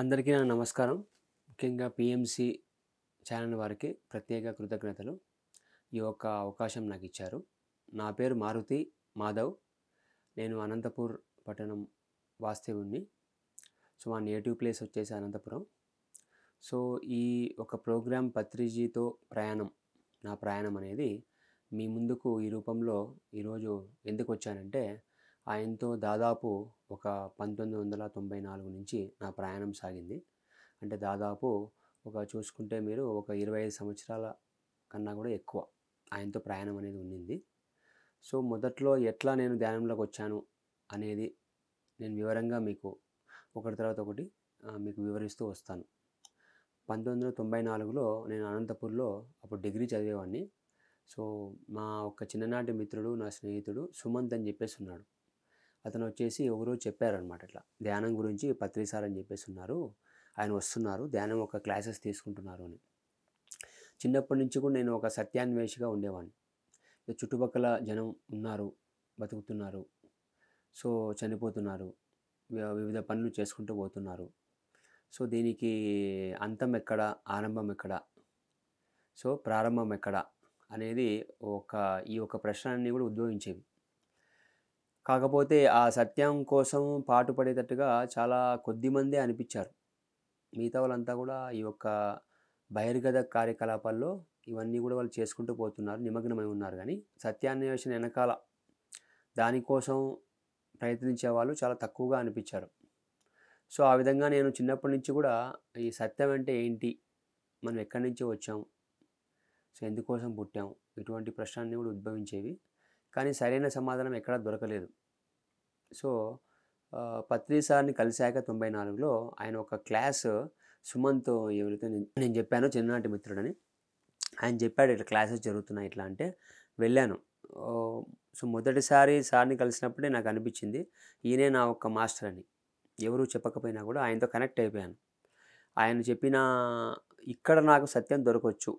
అందరికీ నా నమస్కారం. ముఖ్యంగా పీఎంసీ ఛానల్ వారికి ప్రత్యేక కృతజ్ఞతలు. ఈ యొక్క అవకాశం నాకిచ్చారు. నా పేరు మారుతి మాధవ్. నేను అనంతపూర్ పట్టణం వాస్తవ్యుడిని. సో, మా నేటివ్ ప్లేస్ వచ్చేసి అనంతపురం. సో, ఈ ఒక ప్రోగ్రామ్ పత్రిజీతో ప్రయాణం, నా ప్రయాణం అనేది మీ ముందుకు ఈ రూపంలో ఈరోజు ఎందుకొచ్చానంటే, ఆయనతో దాదాపు ఒక 1994 నుంచి నా ప్రయాణం సాగింది. అంటే దాదాపు చూసుకుంటే మీరు ఒక 25 సంవత్సరాల కన్నా కూడా ఎక్కువ ఆయనతో ప్రయాణం అనేది ఉండింది. సో, మొదట్లో ఎట్లా నేను ధ్యానంలోకి వచ్చాను అనేది నేను వివరంగా మీకు ఒకటి తర్వాత ఒకటి మీకు వివరిస్తూ వస్తాను. 1994లో నేను అనంతపూర్‌లో అప్పుడు డిగ్రీ చదివేవాడిని. సో, మా ఒక చిన్ననాటి మిత్రుడు, నా స్నేహితుడు సుమంత్ అని చెప్పేసి ఉన్నాడు. అతను వచ్చేసి ఎవరో చెప్పారనమాట ఇట్లా, ధ్యానం గురించి పత్రి సార్ అని చెప్పేసి ఉన్నారు. ఆయన వస్తున్నారు, ధ్యానం ఒక క్లాసెస్ తీసుకుంటున్నారు అని. చిన్నప్పటి నుంచి కూడా నేను ఒక సత్యాన్వేషిగా ఉండేవాడిని. చుట్టుపక్కల జనం ఉన్నారు, బతుకుతున్నారు, సో చనిపోతున్నారు, వివిధ పనులు చేసుకుంటూ పోతున్నారు. సో దీనికి అంతం ఎక్కడ, ఆరంభం ఎక్కడ, సో ప్రారంభం ఎక్కడ అనేది ఈ యొక్క ప్రశ్నలన్నీ కూడా ఉద్భవించేవి. కాకపోతే ఆ సత్యం కోసం పాటుపడేటట్టుగా చాలా కొద్దిమందే అనిపించారు. మిగతా వాళ్ళంతా కూడా ఈ యొక్క బహిర్గత కార్యకలాపాల్లో ఇవన్నీ కూడా వాళ్ళు చేసుకుంటూ పోతున్నారు, నిమగ్నమై ఉన్నారు. కానీ సత్యాన్వేషణ వెనకాల దానికోసం ప్రయత్నించే వాళ్ళు చాలా తక్కువగా అనిపించారు. సో ఆ విధంగా నేను చిన్నప్పటి నుంచి కూడా ఈ సత్యం అంటే ఏంటి, మనం ఎక్కడి నుంచి వచ్చాం, సో ఎందుకోసం పుట్టాం, ఇటువంటి ప్రశ్నలన్నీ కూడా ఉద్భవించేవి. కానీ సరైన సమాధానం ఎక్కడా దొరకలేదు. సో పత్రి సార్ని కలిశాక 94లో ఆయన ఒక క్లాస్ సుమంత్, ఎవరైతే నేను చెప్పానో చిన్ననాటి మిత్రుడని, ఆయన చెప్పాడు ఇట్లా క్లాసెస్ జరుగుతున్నాయి ఇట్లా అంటే వెళ్ళాను. సో మొదటిసారి సార్ని కలిసినప్పుడే నాకు అనిపించింది ఈయనే నా ఒక్క మాస్టర్ అని. ఎవరు చెప్పకపోయినా కూడా ఆయనతో కనెక్ట్ అయిపోయాను. ఆయన చెప్పిన ఇక్కడ నాకు సత్యం దొరకవచ్చు.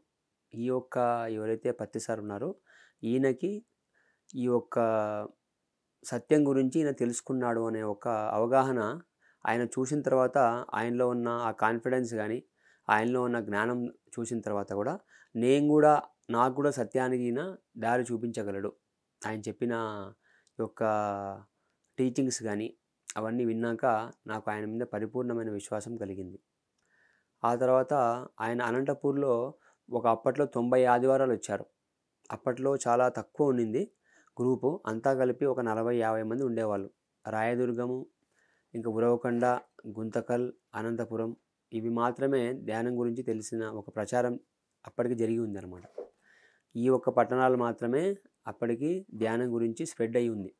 ఈ యొక్క ఎవరైతే పత్రి సార్ ఉన్నారో ఈయనకి ఈ యొక్క సత్యం గురించి ఈయన తెలుసుకున్నాడు అనే ఒక అవగాహన ఆయన చూసిన తర్వాత, ఆయనలో ఉన్న ఆ కాన్ఫిడెన్స్ కానీ, ఆయనలో ఉన్న జ్ఞానం చూసిన తర్వాత కూడా నాకు కూడా సత్యానికి ఈయన దారి చూపించగలడు. ఆయన చెప్పిన యొక్క టీచింగ్స్ కానీ అవన్నీ విన్నాక నాకు ఆయన మీద పరిపూర్ణమైన విశ్వాసం కలిగింది. ఆ తర్వాత ఆయన అనంతపూర్లో అప్పట్లో 90 ఆదివారాలు వచ్చారు. అప్పట్లో చాలా తక్కువ ఉండింది గ్రూపు. అంతా కలిపి ఒక 40-50 మంది ఉండేవాళ్ళు. రాయదుర్గము, ఇంకా ఉరవకొండ, గుంతకల్, అనంతపురం ఇవి మాత్రమే ధ్యానం గురించి తెలిసిన ఒక ప్రచారం అప్పటికి జరిగి ఉందన్నమాట. ఈ ఒక్క పట్టణాలు మాత్రమే అప్పటికి ధ్యానం గురించి స్ప్రెడ్ అయ్యి ఉంది.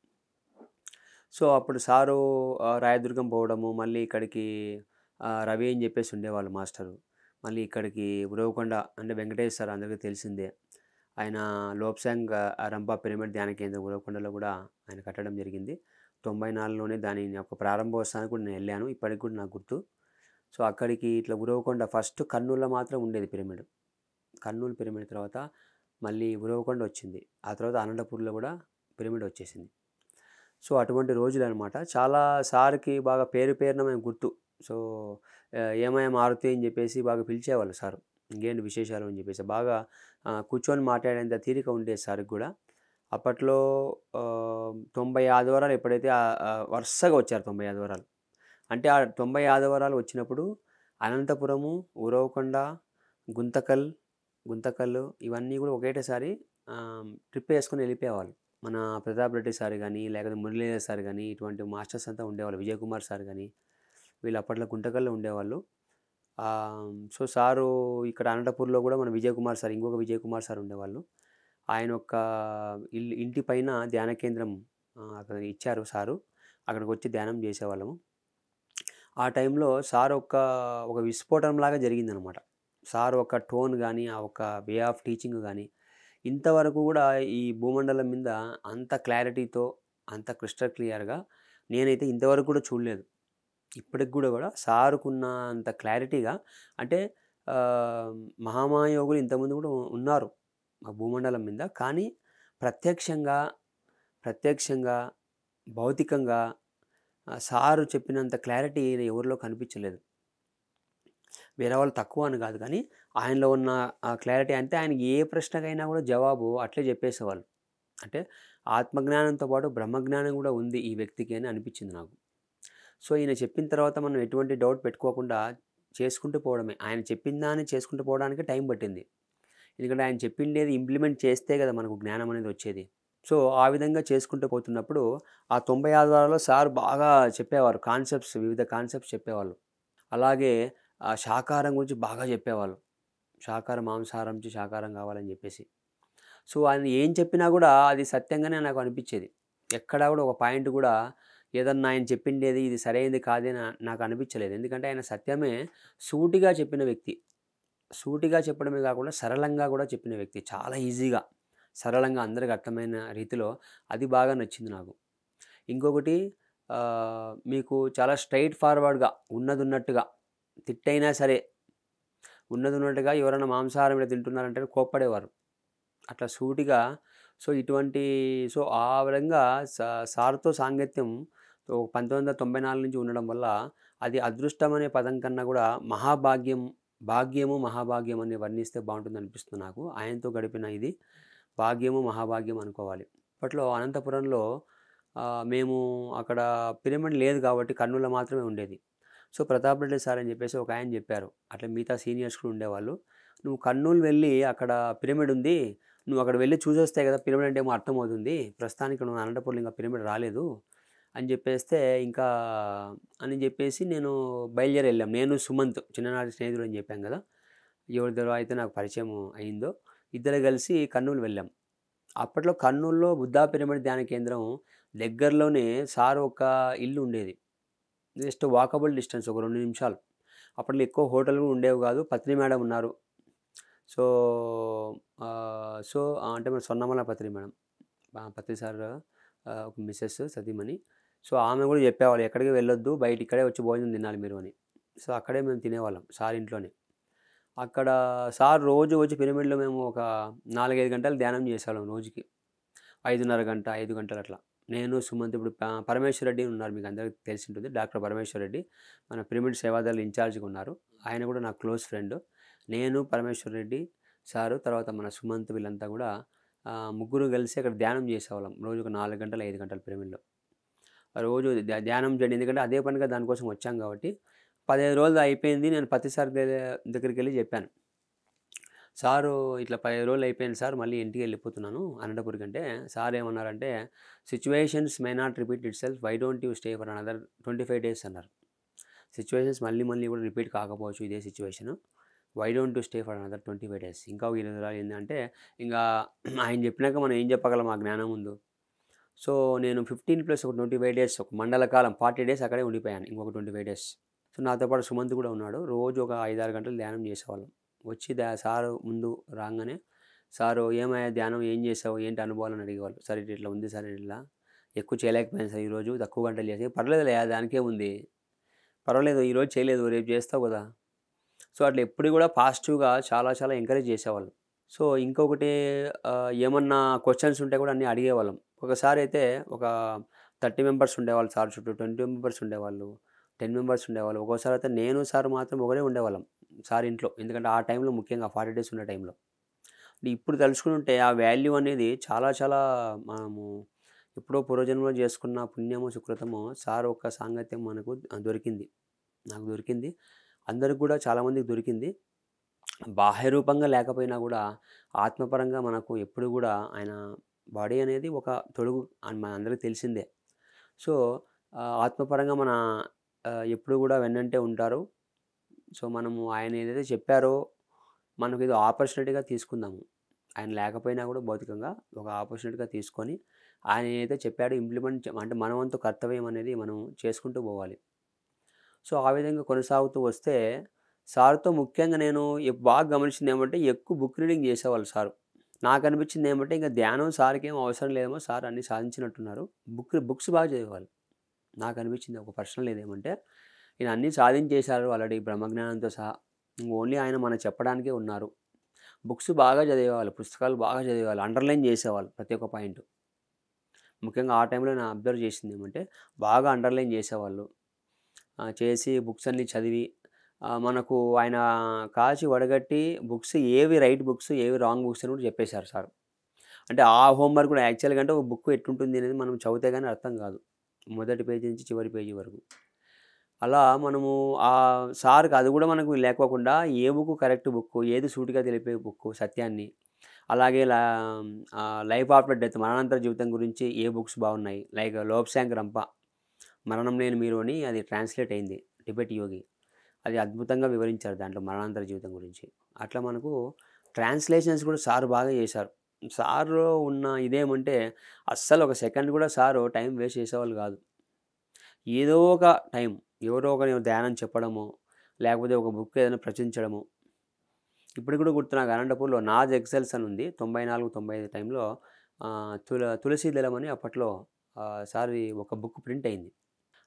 సో అప్పుడు సారు రాయదుర్గం పోవడము, మళ్ళీ ఇక్కడికి రవి అని చెప్పేసి ఉండేవాళ్ళు మాస్టరు. మళ్ళీ ఇక్కడికి ఉరవకొండ అంటే వెంకటేష్ సార్ అందరికీ తెలిసిందే. ఆయన లోప్సాంగ్ రంపా పిరమిడ్ ధ్యాన కేంద్రం ఉరవకొండలో కూడా ఆయన కట్టడం జరిగింది. 94లోనే దాని యొక్క ప్రారంభోత్సవానికి కూడా నేను వెళ్ళాను. ఇప్పటికి కూడా నాకు గుర్తు. సో అక్కడికి ఇట్లా ఉరవకొండ ఫస్ట్ కర్నూలులో మాత్రం ఉండేది పిరమిడ్. కర్నూలు పిరమిడ్ తర్వాత మళ్ళీ ఉరవకొండ వచ్చింది. ఆ తర్వాత అనంతపూర్లో కూడా పిరమిడ్ వచ్చేసింది. సో అటువంటి రోజులు అనమాట. చాలా సార్కి బాగా పేరున మేము గుర్తు. సో ఏమయ్య మారుతి అని చెప్పేసి బాగా పిలిచేవాళ్ళు సారు. ఇంకేంటి విశేషాలు అని చెప్పేసి బాగా కూర్చొని మాట్లాడేంత తీరిక ఉండేది సార్కి కూడా. అప్పట్లో 90 ఆదివారాలు ఎప్పుడైతే వరుసగా వచ్చారు 90 ఆదివారాలు. అంటే ఆ 90 ఆదివారాలు వచ్చినప్పుడు అనంతపురము, ఉరవకొండ, గుంతకల్ ఇవన్నీ కూడా ఒకటేసారి ట్రిప్ వేసుకొని వెళ్ళిపోయేవాళ్ళు. మన ప్రతాప్ రెడ్డి సార్ కానీ, లేకపోతే మురళీధర్ సార్ కానీ, ఇటువంటి మాస్టర్స్ అంతా ఉండేవాళ్ళు. విజయ్ కుమార్ సార్ కానీ, వీళ్ళు అప్పట్లో గుంతకల్లో ఉండేవాళ్ళు. సో సారు ఇక్కడ అనంతపూర్లో కూడా మన విజయ్ కుమార్ సార్, ఇంకొక విజయ్ కుమార్ సార్ ఉండేవాళ్ళు. ఆయన యొక్క ఇంటి పైన ధ్యాన కేంద్రం అక్కడ ఇచ్చారు సారు. అక్కడికి వచ్చి ధ్యానం చేసేవాళ్ళము. ఆ టైంలో సార్ ఒక విస్ఫోటనంలాగా జరిగిందనమాట. సార్ ఒక టోన్ కానీ, ఆ ఒక వే ఆఫ్ టీచింగ్ కానీ ఇంతవరకు కూడా ఈ భూమండలం మీద అంత క్లారిటీతో, అంత క్రిస్టల్ క్లియర్గా నేనైతే ఇంతవరకు కూడా చూడలేదు. ఇప్పటికి కూడా సార్కున్న అంత క్లారిటీగా అంటే మహామహయోగులు ఇంతకుముందు కూడా ఉన్నారు ఆ భూమండలం మీద. కానీ ప్రత్యక్షంగా భౌతికంగా సారు చెప్పినంత క్లారిటీ ఎవరిలో కనిపించలేదు. వేరే వాళ్ళు తక్కువ అని కాదు కానీ, ఆయనలో ఉన్న క్లారిటీ అంటే ఆయనకి ఏ ప్రశ్నకైనా కూడా జవాబు అట్లే చెప్పేసేవాళ్ళు. అంటే ఆత్మజ్ఞానంతో పాటు బ్రహ్మజ్ఞానం కూడా ఉంది ఈ వ్యక్తికి అని అనిపించింది నాకు. సో, ఈయన చెప్పిన తర్వాత మనం ఎటువంటి డౌట్ పెట్టుకోకుండా చేసుకుంటూ పోవడమే. ఆయన చెప్పిన దాన్ని చేసుకుంటూ పోవడానికి టైం పట్టింది. ఎందుకంటే ఆయన చెప్పిండేది ఇంప్లిమెంట్ చేస్తే కదా మనకు జ్ఞానం అనేది వచ్చేది. సో, ఆ విధంగా చేసుకుంటూ పోతున్నప్పుడు ఆ 90 ఆదివారాల్లో సార్ బాగా చెప్పేవారు. వివిధ కాన్సెప్ట్స్ చెప్పేవాళ్ళు. అలాగే శాకాహారం గురించి బాగా చెప్పేవాళ్ళు. మాంసాహారం నుంచి శాకాహారం కావాలని చెప్పేసి. సో, ఆయన ఏం చెప్పినా గూడా అది సత్యంగానే నాకు అనిపిచ్చేది. ఎక్కడా గూడా ఒక పాయింట్ గూడా ఏదన్నా ఆయన చెప్పిండేది ఇది సరైనది కాదని నాకు అనిపిచ్చలేదు. ఎందుకంటే ఆయన సత్యమే సూటిగా చెప్పిన వ్యక్తి. సూటిగా చెప్పడమే గాకుండా సరళంగా గూడా చెప్పిన వ్యక్తి. చాలా ఈజీగా, సరళంగా అందరికి అర్థమైన రీతిలో అది బాగా నచ్చింది నాకు. ఇంకొకటి మీకు చాలా స్ట్రెయిట్ ఫార్వర్డ్‌గా ఉన్నదున్నట్టుగా తిట్టైనా సరే ఉన్నదున్నట్టుగా ఎవరైనా మాంసాహారం ఇలా తింటున్నారంటే కోప్పడేవారు. అట్లా సూటిగా సో, ఆ విధంగా సార్‌తో సాంగత్యం 1994 నుంచి ఉండడం వల్ల అది అదృష్టం అనే పదం కన్నా గూడా భాగ్యము, మహాభాగ్యం అని వర్ణిస్తే బావుంటుందనిపిస్తుంది నాకు. ఆయనతో గడిపిన ఇది భాగ్యము, మహాభాగ్యం అనుకోవాలి. అప్పట్లో అనంతపురంలో మేము అక్కడ పిరమిడ్ లేదు కాబట్టి కర్నూల్‌లో మాత్రమే ఉండేది. సో, ప్రతాప్ రెడ్డి సార్ అని చెప్పేసి ఒకాయన చెప్పారు. అట్లా మిగతా సీనియర్స్ కూడా ఉండేవాళ్ళు. "నువ్వు కర్నూల్ వెళ్ళి అక్కడ పిరమిడ్ ఉంది. నువ్వు అక్కడ వెళ్లి చూసొస్తే కదా పిరమిడ్ అంటే ఏమో అర్థమవుతుంది. ప్రస్తుతానికి నువ్వు అనంతపురంలో ఇంకా పిరమిడ్ రాలేదు" అని చెప్పేస్తే ఇంకా అని చెప్పేసి నేను బయలుదేరి వెళ్ళాం. నేను, సుమంత్ చిన్ననాటి స్నేహితుడు అని చెప్పాం కదా! ఎవరి ద్వారా అయితే నాకు పరిచయం అయిందో ఇద్దరు కలిసి కర్నూల్ వెళ్ళాం. అప్పట్లో కర్నూల్‌లో బుద్ధా పిరమిడ్ ధ్యాన కేంద్రం దగ్గరలోనే సార్ ఒక ఇల్లు ఉండేది. జస్ట్ వాకబుల్ డిస్టెన్స్ ఒక 2 నిమిషాలు. అప్పట్లో ఎక్కువ హోటల్‌లు ఉండేవి కాదు. పత్రి మేడం ఉన్నారు. సో, అంటే మన స్వర్ణమాల పత్రి మేడం. పత్రి సార్ ఒక మిసెస్ సతీమణి. సో, ఆమె కూడా చెప్పేవాళ్ళు ఎక్కడికి వెళ్ళొద్దు. బయట ఇక్కడే వచ్చి భోజనం తినాలి మీరు అని. సో, అక్కడే మేము తినేవాళ్ళం సార్ ఇంట్లోనే. అక్కడ సార్ రోజు వచ్చి పిరమిడ్‌లో మేము ఒక 4, 5 గంటలు ధ్యానం చేసేవాళ్ళం రోజుకి. 5:30 గంట, 5 గంటలు అట్లా. నేను, సుమంత్ ఇప్పుడు పరమేశ్వర్ రెడ్డి ఉన్నారు. మీకు అందరికి తెలిసుంటుంది. డాక్టర్ పరమేశ్వర్ రెడ్డి మన పిరమిడ్ సేవాదళ్ ఇన్‌చార్జ్‌గా ఉన్నారు. ఆయన కూడా నాకు క్లోజ్ ఫ్రెండ్. నేను, పరమేశ్వర్ రెడ్డి సారు, తర్వాత మన సుమంత్ వీళ్ళంతా కూడా ముగ్గురు కలిసి అక్కడ ధ్యానం చేసేవాళ్ళం. రోజుకు 4 గంటలు, 5 గంటలు పిరమిడ్‌లో. రోజు ధ్యానం చేయండి. ఎందుకంటే అదే పనిగా దానికోసం వచ్చాం కాబట్టి 15 రోజులు అయిపోయింది. నేను పత్రి సార్ దగ్గరికెళ్ళి చెప్పాను. సారు ఇట్లా 15 రోజులు అయిపోయింది సార్. మళ్ళీ ఇంటికెళ్ళిపోతున్నాను అనంతపురంకంటే, సార్ ఏమన్నారంటే, "situations may not repeat itself. Why don't you stay for another 25 days" అన్నారు. సిట్యుయేషన్స్ మళ్ళీ మళ్ళీ కూడా రిపీట్ కాకపోవచ్చు ఇదే situation. Why don't you stay for another 25 days. ఇంకా ఒక 20 రోజులు ఏందంటే, ఇంగా ఆయన చెప్పినాక మనం ఏం చెప్పగలం ఆ జ్ఞానం ముందు. సో, నేను 15 ప్లస్ ఒక 25 డేస్ ఒక మండల కాలం 40 డేస్ అక్కడే ఉండిపోయాను. ఇంకొక 25 డేస్. సో, నాతో పాటు సుమంత్ కూడా ఉన్నాడు. రోజు ఒక 5, 6 గంటలు ధ్యానం చేసేవాళ్ళం. వచ్చి సారు ముందు రాంగానే, "సారు ఏమయ్యా ధ్యానం ఏం చేసావు? ఏంటి అనుభవాలు?" అని అడిగేవాళ్ళు. "సార్ ఇట్లా ఉంది సార్ ఇట్లా. ఎక్కువ చేయలేకపోయాను సార్ ఈరోజు. తక్కువ గంటలు చేసి." "పర్లేదులే దానికేముంది. పర్వాలేదు ఈరోజు చేయలేదు రేపు చేస్తావు కదా." సో, అట్లా ఎప్పుడు కూడా పాజిటివ్‌గా చాలా చాలా ఎంకరేజ్ చేసేవాళ్ళు. సో, ఇంకొకటి ఏమన్నా క్వెషన్స్ ఉంటే కూడా అన్నీ అడిగేవాళ్ళం. ఒకసారైతే ఒక 30 మెంబర్స్ ఉండేవాళ్ళు సార్ చుట్టూ. 20 మెంబర్స్ ఉండేవాళ్ళు. 10 మెంబర్స్ ఉండేవాళ్ళు. ఒక్కోసారైతే నేను, సార్ మాత్రం ఒకరే ఉండేవాళ్ళం సార్ ఇంట్లో. ఎందుకంటే ఆ టైంలో ముఖ్యంగా 40 డేస్ ఉన్న టైంలో. ఇప్పుడు తలుచుకుంటే ఆ వాల్యూ అనేది చాలా చాలా మనము ఎప్పుడో పూర్వజన్మలో చేసుకున్న పుణ్యము, సుకృతము సార్ ఒక్క సాంగత్యం మనకు దొరికింది. నాకు దొరికింది. అందరికి కూడా చాలామందికి దొరికింది. బాహ్య రూపంగా లేకపోయినా గూడా ఆత్మపరంగా మనకు ఎప్పుడు గూడా ఆయన బాడీ అనేది ఒక తొడుగు అని మనందరికీ తెలిసిందే. సో, ఆత్మపరంగా ఎప్పుడు గూడా వెన్నంటే ఉంటారు. సో, మనము ఆయన ఏదైతే చెప్పారో మనకిది ఆపర్చునిటీగా తీసుకుందాము. ఆయన లేకపోయినా గూడా భౌతికంగా ఒక ఆపర్చునిటీగా తీసుకొని ఆయన ఏదైతే చెప్పాడో ఇంప్లిమెంట్ అంటే మన వంతు కర్తవ్యం అనేది మనం చేసుకుంటూ పోవాలి. సో, ఆ విధంగా కొనసాగుతూ వస్తే సార్‌తో ముఖ్యంగా నేను బాగా గమనించిందేమంటే ఎక్కువ బుక్ రీడింగ్ చేసేవాళ్ళు సారు. నాకనిపించిందేమంటే ఇంక ధ్యానం సార్‌కేం అవసరం లేదేమో సార్ అన్నీ సాధించినట్టున్నారు. బుక్స్ బాగా చదివేవాళ్ళు. నాకనిపించింది ఒక పర్సనల్ ఇదేమంటే ఈయన అన్నీ సాధించేశారు ఆల్రెడీ బ్రహ్మజ్ఞానంతో సహా. ఓన్లీ ఆయన మనకు చెప్పడానికే ఉన్నారు. బుక్స్ బాగా చదివేవాళ్ళు. పుస్తకాలు బాగా చదివేవాళ్ళు. అండర్‌లైన్ చేసేవాళ్ళు ప్రతి ఒక్క పాయింట్. ముఖ్యంగా ఆ టైంలో నేను అబ్జర్వ్ చేసిందేమంటే బాగా అండర్‌లైన్ చేసేవాళ్ళు. చేసి బుక్స్ అన్నీ చదివి మనకు ఆయన కాచి వడగట్టి బుక్స్ ఏవి రైట్ బుక్స్, ఏవి రాంగ్ బుక్స్ అని కూడా చెప్పేశారు సార్. అంటే ఆ హోంవర్క్ కూడా యాక్చువల్‌గా అంటే ఒక బుక్ ఎట్లుంటుంది అనేది మనం చదివితే గాని అర్థం కాదు. మొదటి పేజీ నుంచి చివరి పేజీ వరకు. అలా మనము సార్‌కి అది కూడా మనకు లేకోకుండా ఏ బుక్ కరెక్ట్ బుక్కు, ఏది సూటిగా తెలిపే బుక్కు సత్యాన్ని, అలాగే లైఫ్ ఆఫ్టర్ డెత్ మరణానంతర జీవితం గురించి ఏ బుక్స్ బాగున్నాయి. లైక్ 'లోబ్సాంగ్ రంప' 'మరణం లేని మీరు' అని అది ట్రాన్స్‌లేట్ అయింది. టిబెట్ యోగి. అది అద్భుతంగా వివరించారు దాంట్లో మరణానంతర జీవితం గురించి. అట్లా మనకు ట్రాన్స్‌లేషన్స్ కూడా సార్ బాగా చేశారు. సార్‌లో ఉన్న ఇదేమంటే అస్సలు ఒక సెకండ్ కూడా సారు టైం వేస్ట్ చేసేవాళ్ళు కాదు. ఏదో ఒక టైం ఎవరో ఒకరు ధ్యానం చెప్పడమో, లేకపోతే ఒక బుక్ ఏదైనా ప్రచురించడమో. ఇప్పటికి కూడా గుర్తు నాకు అనంతపూర్‌లో 'నాజ్ ఎక్సెల్స్' అని ఉంది. 94, 95 టైంలో తులసీ దళం అని అప్పట్లో సార్‌ది ఒక బుక్ ప్రింట్ అయింది.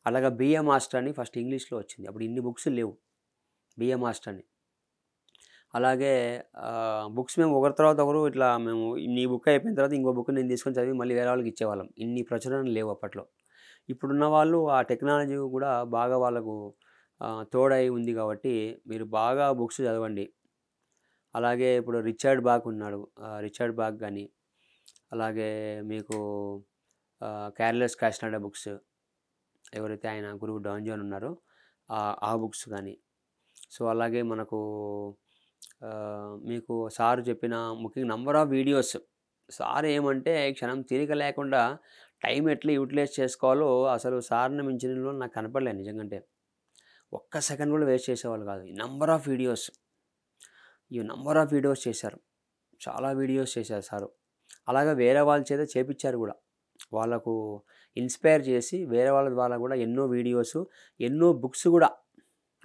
అలాగా 'బిఏ మాస్టర్' అని ఫస్ట్ ఇంగ్లీష్‌లో వచ్చింది. అప్పుడు ఇన్ని బుక్స్ లేవు. 'బిఏ మాస్టర్' అని. అలాగే బుక్స్ మేము ఒకరి తర్వాత ఒకరు ఇట్లా మేము ఈ బుక్ అయిపోయిన తర్వాత ఇంకో బుక్ నేను తీసుకొని చదివి మళ్ళీ వేరే వాళ్ళకి ఇచ్చేవాళ్ళం. ఇన్ని ప్రచురణలు లేవు అప్పట్లో. ఇప్పుడున్న వాళ్ళు ఆ టెక్నాలజీ కూడా బాగా వాళ్ళకు తోడై ఉంది కాబట్టి మీరు బాగా బుక్స్ చదవండి. అలాగే ఇప్పుడు రిచర్డ్ బాక్ ఉన్నాడు. రిచర్డ్ బాక్ గాని, అలాగే మీకు 'క్యార్లెస్ కాస్టానడా' బుక్స్ ఎవరైతే ఆయన గురువు డాన్ జాన్ ఉన్నారో ఆ బుక్స్ గాని. సో, అలాగే మనకు మీకు సార్ చెప్పిన ముఖ్యంగా నంబర్ ఆఫ్ వీడియోస్. సార్ ఏమంటే క్షణం తీరిక లేకుండా టైం ఎట్లా యూటిలైజ్ చేసుకోవాలో అసలు సార్‌ని మించినోళ్ళు నాకు కనపడలే నిజంగంటే. ఒక్క సెకండ్ కూడా వేస్ట్ చేసేవాళ్ళు కాదు. నంబర్ ఆఫ్ వీడియోస్ చేశారు. చాలా వీడియోస్ చేశారు సారు. అలాగే వేరే వాళ్ళ చేత చేపిచ్చారు గూడా. వాళ్ళకు ఇన్‌స్పైర్ చేసి వేరే వాళ్ళ ద్వారా గూడా ఎన్నో వీడియోసు, ఎన్నో బుక్స్ గూడా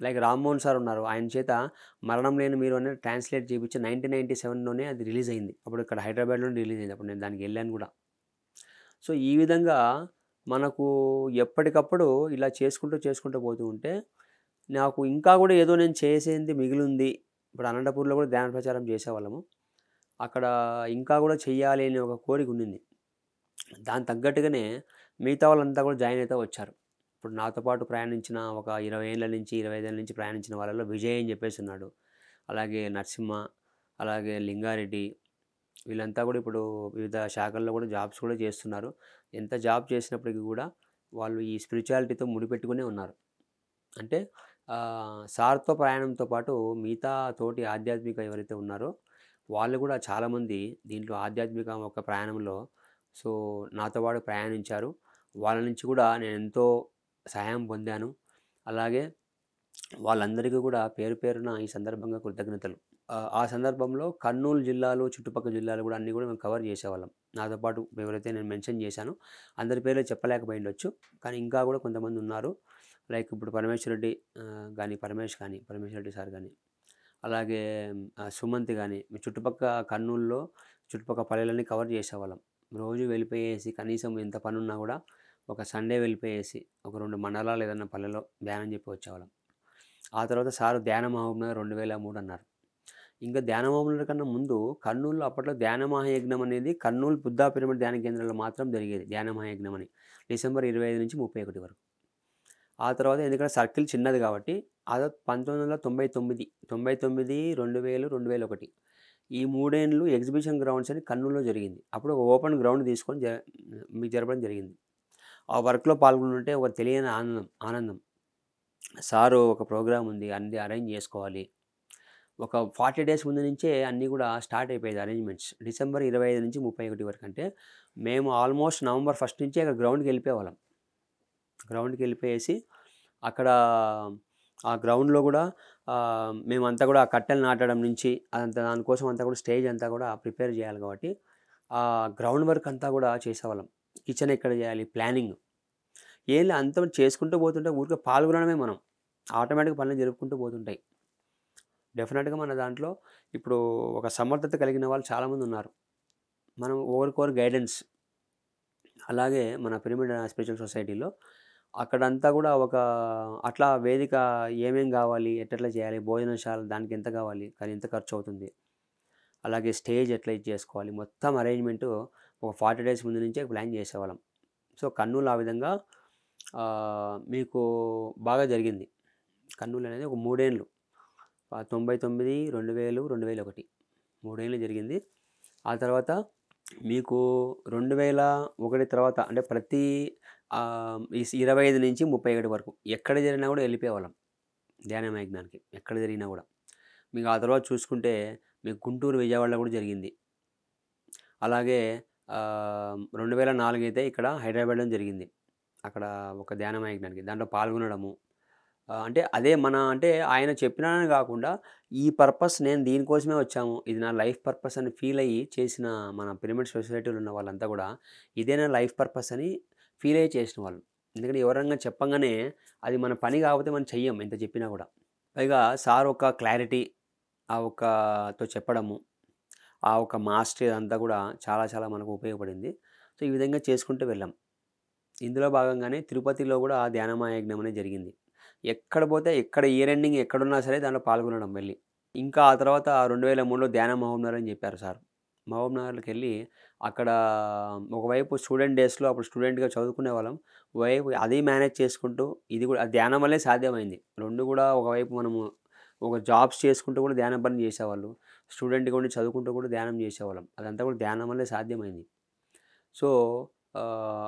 లైక్ రామ్మోహన్ సార్ ఉన్నారు. ఆయన చేత 'మరణం లేని మీరు' అనేది ట్రాన్స్‌లేట్ చేపిచ్చి 1997లోనే అది రిలీజ్ అయింది. అప్పుడు ఇక్కడ హైదరాబాద్‌లోనే రిలీజ్ అయింది. అప్పుడు నేను దానికెళ్ళాను గూడా. సో, ఈ విధంగా మనకు ఎప్పటికప్పుడు ఇలా చేసుకుంటూ పోతూ ఉంటే, నాకు ఇంకా గూడా ఏదో నేను చేసేది మిగిలుంది. ఇప్పుడు అనంతపూర్‌లో గూడా ధ్యాన ప్రచారం చేసేవాళ్ళము. అక్కడ ఇంకా గూడా చెయ్యాలి అనే ఒక కోరిక ఉండింది. దానికి తగ్గట్టుగానే మిగతా వాళ్ళంతా కూడా జాయిన్ అయితా వచ్చారు. ఇప్పుడు నాతో పాటు ప్రయాణించిన ఒక 20 ఏళ్ల నుంచి, 25 ఏళ్ల నుంచి ప్రయాణించిన వాళ్ళలో విజయ్ అని చెప్పేసి ఉన్నాడు. అలాగే నరసింహ, అలాగే లింగారెడ్డి వీళ్ళంతా కూడా ఇప్పుడు వివిధ శాఖల్లో కూడా జాబ్స్ కూడా చేస్తున్నారు. ఎంత జాబ్ చేసినప్పటికీ కూడా వాళ్ళు ఈ స్పిరిచువాలిటీతో ముడిపెట్టుకునే ఉన్నారు. అంటే సార్‌తో ప్రయాణంతో పాటు మిగతా తోటి ఆధ్యాత్మిక ఎవరైతే ఉన్నారో వాళ్ళు కూడా చాలామంది దీంట్లో ఆధ్యాత్మిక ఒక ప్రయాణంలో సో, నాతో పాటు ప్రయాణించారు. వాళ్ళ నుంచి కూడా నేనెంతో సహాయం పొందాను. అలాగే వాళ్ళందరికీ కూడా పేరు పేరున ఈ సందర్భంగా కృతజ్ఞతలు. ఆ సందర్భంలో కర్నూలు జిల్లాలో, చుట్టుపక్కల జిల్లాలు కూడా అన్నీ కూడా మేము కవర్ చేసేవాళ్ళం. నాతో పాటు ఎవరైతే నేను మెన్షన్ చేశానో అందరి పేర్లు చెప్పలేకపోయిండొచ్చు. కానీ ఇంకా కూడా కొంతమంది ఉన్నారు. లైక్ ఇప్పుడు పరమేశ్వర్ రెడ్డి పరమేశ్వర్ రెడ్డి సార్ గాని, అలాగే సుమంత్ గాని, చుట్టుపక్క కర్నూలులో చుట్టుపక్కల పల్లెలన్నీ కవర్ చేసేవాళ్ళం. రోజు వెళ్ళిపోయేసి కనీసం ఎంత పనున్నా కూడా ఒక సండే వెళ్ళిపోయేసి ఒక 2 మండలాలు ఏదన్నా పల్లెలో ధ్యానం చెప్పి వచ్చేవాళ్ళం. ఆ తర్వాత సారు ధ్యాన మహోత్సవం 2003 అన్నారు. ఇంకా ధ్యాన మహోత్సవం కన్నా ముందు కర్నూలులో అప్పట్లో ధ్యాన మహాయజ్ఞం అనేది కర్నూలు బుద్ధా పిరమిడ్ ధ్యాన కేంద్రంలో మాత్రం జరిగేది. ధ్యాన మహాయజ్ఞం అని. డిసెంబర్ 25 నుంచి 31 వరకు. ఆ తర్వాత ఎందుకంటే సర్కిల్ చిన్నది కాబట్టి ఆ తర్వాత 1999, 99, 2000, 2001 ఈ 3 ఏండ్లు ఎగ్జిబిషన్ గ్రౌండ్స్ అని కర్నూలులో జరిగింది. అప్పుడు ఒక ఓపెన్ గ్రౌండ్ తీసుకొని మీకు జరపడం జరిగింది. ఆ వర్క్‌లో పాల్గొనుంటే ఒక తెలియని ఆనందం. సారు ఒక ప్రోగ్రామ్ ఉంది. అన్నీ అరేంజ్ చేసుకోవాలి. ఒక 40 డేస్ ముందు నుంచే అన్నీ కూడా స్టార్ట్ అయిపోయేది అరేంజ్‌మెంట్స్. డిసెంబర్ 25 నుంచి 31 వరకు అంటే మేము ఆల్మోస్ట్ నవంబర్ 1 నుంచే అక్కడ గ్రౌండ్‌కెళ్ళిపోయేవాళ్ళం. గ్రౌండ్‌కెళ్ళిపోయేసి అక్కడ ఆ గ్రౌండ్‌లో గూడా మేమంతా గూడా ఆ కట్టెలు నాటడం నుంచి అదంతా దానికోసం అంతా కూడా స్టేజ్ అంతా కూడా ప్రిపేర్ చేయాలి కాబట్టి గ్రౌండ్ వర్క్ అంతా కూడా చేసేవాళ్ళం. కిచెన్ ఎక్కడ చేయాలి ప్లానింగ్. ఏంలే అంతా చేసుకుంటూ పోతుంటే ఊరికే పాల్గొనడమే మనం. ఆటోమేటిక్‌గా పనులు జరుపుకుంటూ పోతుంటాయి. డెఫినెట్‌గా మన దాంట్లో ఇప్పుడు ఒక సమర్థత కలిగిన వాళ్ళు చాలామందున్నారు. మనం ఒకరికొకరు గైడెన్స్. అలాగే మన పిరమిడ్ స్పిరిచువల్ సొసైటీలో అక్కడంతా గూడా ఒక అట్లా వేదిక ఏమేం గావాలి? ఎట్టెట్లా చేయాలి? భోజనశాల దానికెంత గావాలి? కానీ ఎంత ఖర్చవుతుంది? అలాగే స్టేజ్ ఎట్లా ఇది చేసుకోవాలి? మొత్తం అరేంజ్‌మెంటు ఒక 40 డేస్ ముందు నుంచే ప్లాన్ చేసేవాళ్ళం. సో, కర్నూలు ఆ విధంగా మీకు బాగా జరిగింది. కర్నూలు అనేది ఒక 3 ఏండ్లు. 99, 2000, 2001 3 ఏళ్ళు జరిగింది. ఆ తర్వాత మీకు 2001 తర్వాత అంటే ప్రతి 25 నుంచి 37 వరకు ఎక్కడ జరిగినా కూడా వెళ్ళిపోయేవాళ్ళం ధ్యానం యజ్ఞానికి. ఎక్కడ జరిగినా కూడా. మీకు ఆ తర్వాత చూసుకుంటే మీకు గుంటూరు, విజయవాడలో కూడా జరిగింది. అలాగే 2004 అయితే ఇక్కడ హైదరాబాద్‌లో జరిగింది. అక్కడ ఒక ధ్యానం యజ్ఞానికి దాంట్లో పాల్గొనడము. అంటే అదే అంటే ఆయన చెప్పినానని కాకుండా ఈ పర్పస్ నేను దీనికోసమే వచ్చాము. ఇది నా లైఫ్ పర్పస్ అని ఫీల్ అయ్యి చేసిన మన పిరమిడ్ సొసైటీలో ఉన్న వాళ్ళంతా కూడా ఇదే నా లైఫ్ పర్పస్ అని ఫీల్ అయ్యి చేసిన వాళ్ళు. ఎందుకంటే ఎవరన్నా చెప్పంగానే అది మన పని కాకపోతే మనం చెయ్యం ఎంత చెప్పినా కూడా. పైగా సార్ ఒక క్లారిటీ తో చెప్పడము, ఆ ఒక మాస్టరీ అదంతా కూడా చాలా చాలా మనకు ఉపయోగపడింది. సో ఈ విధంగా చేసుకుంటూ వెళ్ళాం. ఇందులో భాగంగానే తిరుపతిలో కూడా ధ్యానమహాయజ్ఞం అనేది జరిగింది. ఎక్కడ పోతే ఎక్కడ ఇయర్ ఎండింగ్ ఎక్కడున్నా సరే దాంట్లో పాల్గొనడం వెళ్ళి. ఇంకా ఆ తర్వాత 2003లో ధ్యాన మహబూబ్‌నగర్ అని చెప్పారు సార్. మహబూబ్‌నగర్‌కెళ్ళి అక్కడ ఒకవైపు స్టూడెంట్ డేస్‌లో అప్పుడు స్టూడెంట్‌గా చదువుకునేవాళ్ళం. ఒకవైపు అది మేనేజ్ చేసుకుంటూ ఇది కూడా ధ్యానం వల్లే సాధ్యమైంది. 2 కూడా ఒకవైపు మనము ఒక జాబ్స్ చేసుకుంటూ కూడా ధ్యాన పని చేసేవాళ్ళు. స్టూడెంట్‌గా ఉండి చదువుకుంటూ కూడా ధ్యానం చేసేవాళ్ళం. అదంతా కూడా ధ్యానం వల్లే సాధ్యమైంది. సో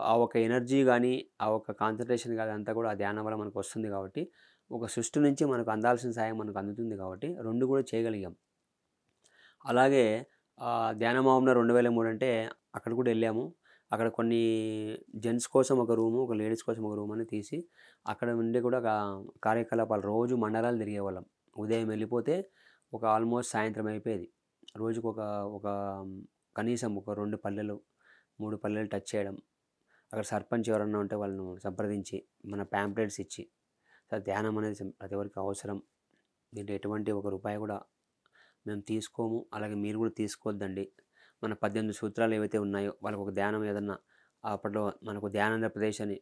ఆ ఒక ఎనర్జీ గానీ, ఆ ఒక కాన్సంట్రేషన్ గానీ అదంతా కూడా ఆ ధ్యానం వల్ల మనకొస్తుంది కాబట్టి, ఒక సృష్టి నుంచి మనకు అందాల్సిన సాయం మనకు అందుతుంది కాబట్టి 2 కూడా చేయగలిగాం. అలాగే ధ్యాన మహబూబ్‌నగర్ 2003 అంటే అక్కడ కూడా ఎళ్ళాము. అక్కడ కొన్ని జెంట్స్ కోసం ఒక రూము, ఒక లేడీస్ కోసం ఒక రూమ్ అని తీసి, అక్కడ ఉండి కూడా కార్యకలాపాలు రోజు మండలాలు తిరిగేవాళ్ళం. ఉదయం వెళ్ళిపోతే ఒక ఆల్మోస్ట్ సాయంత్రం అయిపోయేది. రోజుకొక ఒక కనీసం ఒక 2 పల్లెలు, 3 పల్లెలు టచ్ చేయడం. అక్కడ సర్పంచ్ ఎవరన్నా ఉంటే వాళ్ళను సంప్రదించి, మన పాంప్లెట్స్ ఇచ్చి, ధ్యానం అనేది ప్రతి ఒక్కరికి అవసరం. దీంట్లో ఎటువంటి ఒక రూపాయి కూడా మేము తీసుకోము. అలాగే మీరు కూడా తీసుకోవద్దండి. మన 18 సూత్రాలు ఏవైతే ఉన్నాయో వాళ్ళకి ఒక ధ్యానం ఏదన్నా అప్పట్లో మనకు ధ్యానాంధ్రప్రదేశ్ అని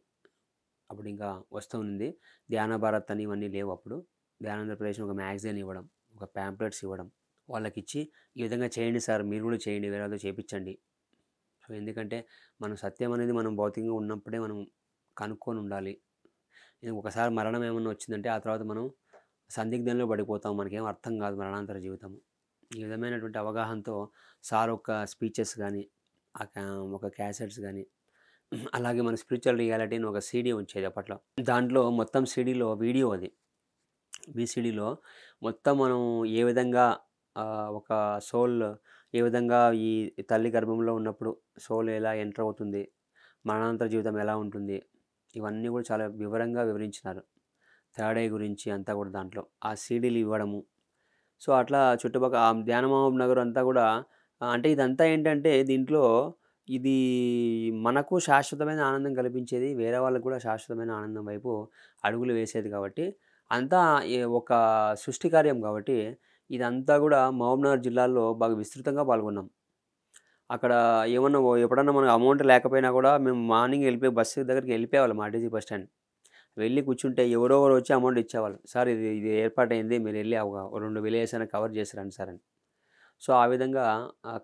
అప్పుడు ఇంకా వస్తూ ఉంది. ధ్యాన భారత్ అని ఇవన్నీ లేవు అప్పుడు. ధ్యానాంధ్రప్రదేశ్ ఒక మ్యాగజైన్ ఇవ్వడం, ఒక పాంప్లెట్స్ ఇవ్వడం. వాళ్ళకిచ్చి ఈ విధంగా చేయండి సార్, మీరు కూడా చేయండి, వేరే వాళ్ళతో చేపించండి. సో ఎందుకంటే మనం సత్యం అనేది మనం భౌతికంగా ఉన్నప్పుడే మనం కనుక్కొని ఉండాలి. ఒకసారి మరణం ఏమన్నా వచ్చిందంటే ఆ తర్వాత మనం సందిగ్ధంలో పడిపోతాం. మనకేం అర్థం కాదు మరణాంతర జీవితం. ఈ విధమైనటువంటి అవగాహనతో సార్ ఒక స్పీచెస్ కానీ, ఒక క్యాసెట్స్ కానీ, అలాగే మన స్పిరిచువల్ రియాలిటీ అని ఒక సీడీ వచ్చేది అప్పట్లో. దాంట్లో మొత్తం సీడీలో వీడియో అది. వీసీడీలో మొత్తం మనం ఏ విధంగా ఒక సోల్ ఏ విధంగా ఈ తల్లి గర్భంలో ఉన్నప్పుడు సోల్ ఎలా ఎంటర్ అవుతుంది, మరణాంతర జీవితం ఎలా ఉంటుంది, ఇవన్నీ కూడా చాలా వివరంగా వివరించినారు. థర్డ్ ఐ గురించి అంతా కూడా దాంట్లో ఆ సీడీలు ఇవ్వడము. సో అట్లా చుట్టుపక్కల ధ్యాన మహబూబ్ నగర్ అంతా కూడా అంటే ఇదంతా ఏంటంటే దీంట్లో ఇది మనకు శాశ్వతమైన ఆనందం కల్పించేది, వేరే వాళ్ళకు కూడా శాశ్వతమైన ఆనందం వైపు అడుగులు వేసేది కాబట్టి అంతా ఒక సృష్టి కార్యం కాబట్టి ఇదంతా కూడా మహబూబ్‌నగర్ జిల్లాలో బాగా విస్తృతంగా పాల్గొన్నాం. అక్కడ ఏమన్నా ఎప్పుడన్నా మనకు అమౌంట్ లేకపోయినా కూడా మేము మార్నింగ్ వెళ్ళిపోయి బస్సు దగ్గరికి వెళ్ళిపోయేవాళ్ళం ఆర్టీసీ బస్ స్టాండ్. వెళ్ళి కూర్చుంటే ఎవరో ఒకరు వచ్చి అమౌంట్ ఇచ్చేవాళ్ళు. సార్ ఇది ఇది ఏర్పాటయింది, మీరు వెళ్ళి ఒక 2 విలేజెస్ అయినా కవర్ చేసి రండి సార్ అని. సో ఆ విధంగా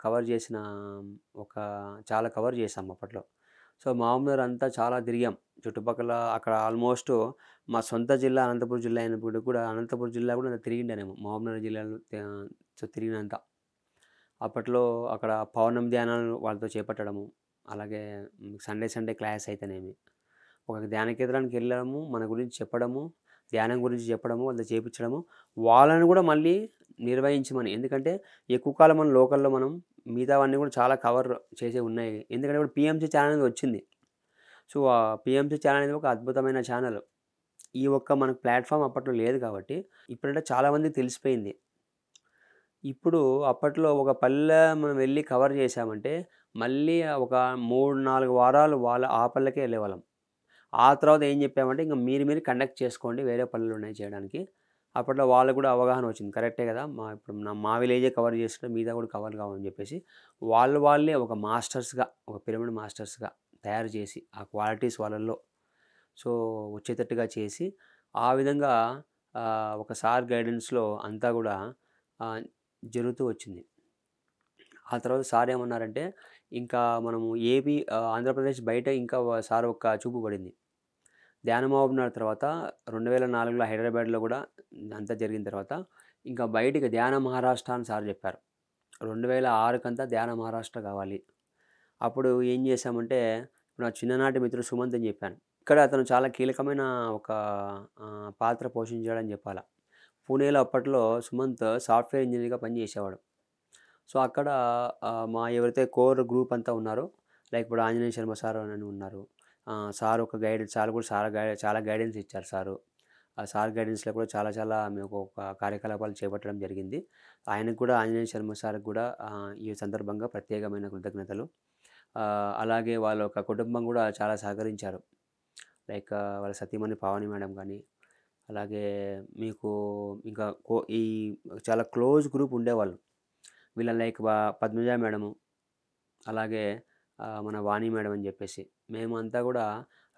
కవర్ చేసిన ఒక చాలా కవర్ చేసాం అప్పట్లో. సో మహబూబ్‌నగర్ అంతా చాలా తిరిగాం. చుట్టుపక్కల అక్కడ ఆల్మోస్ట్ మా సొంత జిల్లా అనంతపురం జిల్లా అయినప్పటికి కూడా అనంతపురం జిల్లా కూడా తిరిగిండానేమో మహబూబ్‌నగర్ జిల్లాలో తిరిగినంత. అప్పట్లో అక్కడ పౌర్ణమి ధ్యానాలు వాళ్ళతో చేపట్టడము. అలాగే సండే క్లాస్ అయితేనేమి. ఒక ధ్యాన కేంద్రానికి వెళ్ళడము, మన గురించి చెప్పడము, ధ్యానం గురించి చెప్పడము, వాళ్ళతో చేపించడము. వాళ్ళని కూడా మళ్ళీ నిర్వహించమని. ఎందుకంటే ఎక్కువ కాలం మనం లోకల్‌లో మనం మిగతావన్నీ కూడా చాలా కవర్ చేసేవి ఉన్నాయి. ఎందుకంటే ఇప్పుడు పీఎంసీ ఛానల్ అనేది వచ్చింది. సో ఆ పీఎంసీ ఛానల్ అనేది ఒక అద్భుతమైన ఛానల్. ఈ ఒక్క మనకు ప్లాట్‌ఫామ్ అప్పట్లో లేదు కాబట్టి ఇప్పుడంటే చాలామందికి తెలిసిపోయింది. ఇప్పుడు అప్పట్లో ఒక పల్లె మనం వెళ్ళి కవర్ చేశామంటే మళ్ళీ ఒక 3, 4 వారాలు ఆ పల్లెకే వెళ్ళేవాళ్ళం. ఆ తర్వాత ఏం చెప్పామంటే ఇంక మీరు కండక్ట్ చేసుకోండి, వేరే పనులు ఉన్నాయి చేయడానికి. అప్పట్లో వాళ్ళకి కూడా అవగాహన వచ్చింది. కరెక్టే కదా! ఇప్పుడు మా విలేజే కవర్ చేస్తుంటే మిగతా కూడా కవర్ కావాలని చెప్పేసి వాళ్ళే ఒక మాస్టర్స్‌గా, ఒక పిరమిడ్ మాస్టర్స్‌గా తయారు చేసి ఆ క్వాలిటీస్ వాళ్ళల్లో సో వచ్చేటట్టుగా చేసి ఆ విధంగా ఒక సార్ గైడెన్స్‌లో అంతా కూడా ఆహ్, జరుగుతూ వచ్చింది. ఆ తర్వాత సార్ ఏమన్నారంటే ఇంకా మనము ఆంధ్రప్రదేశ్ బయట ఇంకా సార్ ఒక చూపు పడింది. ధ్యాన మహబూబ్‌నగర్ తర్వాత 2004లో హైదరాబాద్‌లో కూడా అంతా జరిగిన తర్వాత ఇంకా బయటికి ధ్యాన మహారాష్ట్ర అని సార్ చెప్పారు. 2006కంతా ధ్యాన మహారాష్ట్ర కావాలి. అప్పుడు ఏం చేశామంటే, నా చిన్ననాటి మిత్రుడు సుమంత్ అని చెప్పాను. ఇక్కడ అతను చాలా కీలకమైన ఒక పాత్ర పోషించాడని చెప్పాలా. పూణేలో అప్పట్లో సుమంత్ సాఫ్ట్‌వేర్ ఇంజినీర్‌గా పనిచేసేవాడు. సో, అక్కడ మా ఎవరైతే కోర్ గ్రూప్ అంతా ఉన్నారో, లైక్ ఇప్పుడు ఆంజనేయ శర్మ సార్ అని ఉన్నారు. సార్ ఒక గైడెన్స్ సార్ కూడా చాలా గైడెన్స్ ఇచ్చారు సారు. ఆ సార్ గైడెన్స్‌లో కూడా చాలా చాలా మేము ఒక కార్యకలాపాలు చేపట్టడం జరిగింది. ఆయనకు కూడా ఆంజనేయ శర్మ సార్‌కి కూడా ఈ సందర్భంగా ప్రత్యేకమైన కృతజ్ఞతలు. అలాగే వాళ్ళ యొక్క కుటుంబం కూడా చాలా సహకరించారు. లైక్ వాళ్ళ సతీమణి పావని మేడం గానీ, అలాగే మీకు ఇంకా ఈ చాలా క్లోజ్ గ్రూప్ ఉండేవాళ్ళు. వీళ్ళ లైక్ పద్మజ మేడము, అలాగే మన వాణి మేడం అని చెప్పేసి. మేమంతా కూడా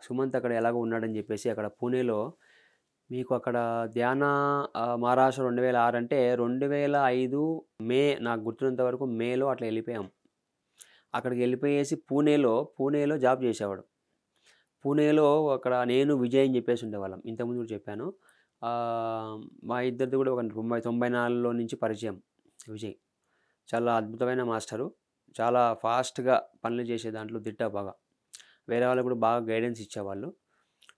సుమంత్ అక్కడ ఎలాగో ఉన్నాడని చెప్పేసి అక్కడ పూణేలో మీకు అక్కడ ధ్యాన మహారాష్ట్ర 2006 అంటే 2005 మే నాకు గుర్తున్నంత వరకు మేలో అట్లా వెళ్ళిపోయాం. అక్కడికి వెళ్ళిపోయేసి పూణేలో జాబ్ చేసేవాడు. పూణేలో అక్కడ నేను, విజయ్ అని చెప్పేసి ఉండేవాళ్ళం. ఇంతకుముందు కూడా చెప్పాను. మా ఇద్దరిది కూడా ఒక 94లో నుంచి పరిచయం విజయ్. చాలా అద్భుతమైన మాస్టరు. చాలా ఫాస్ట్‌గా పనులు చేసే దాంట్లో దిట్ట బాగా. వేరే వాళ్ళకి కూడా బాగా గైడెన్స్ ఇచ్చేవాళ్ళు.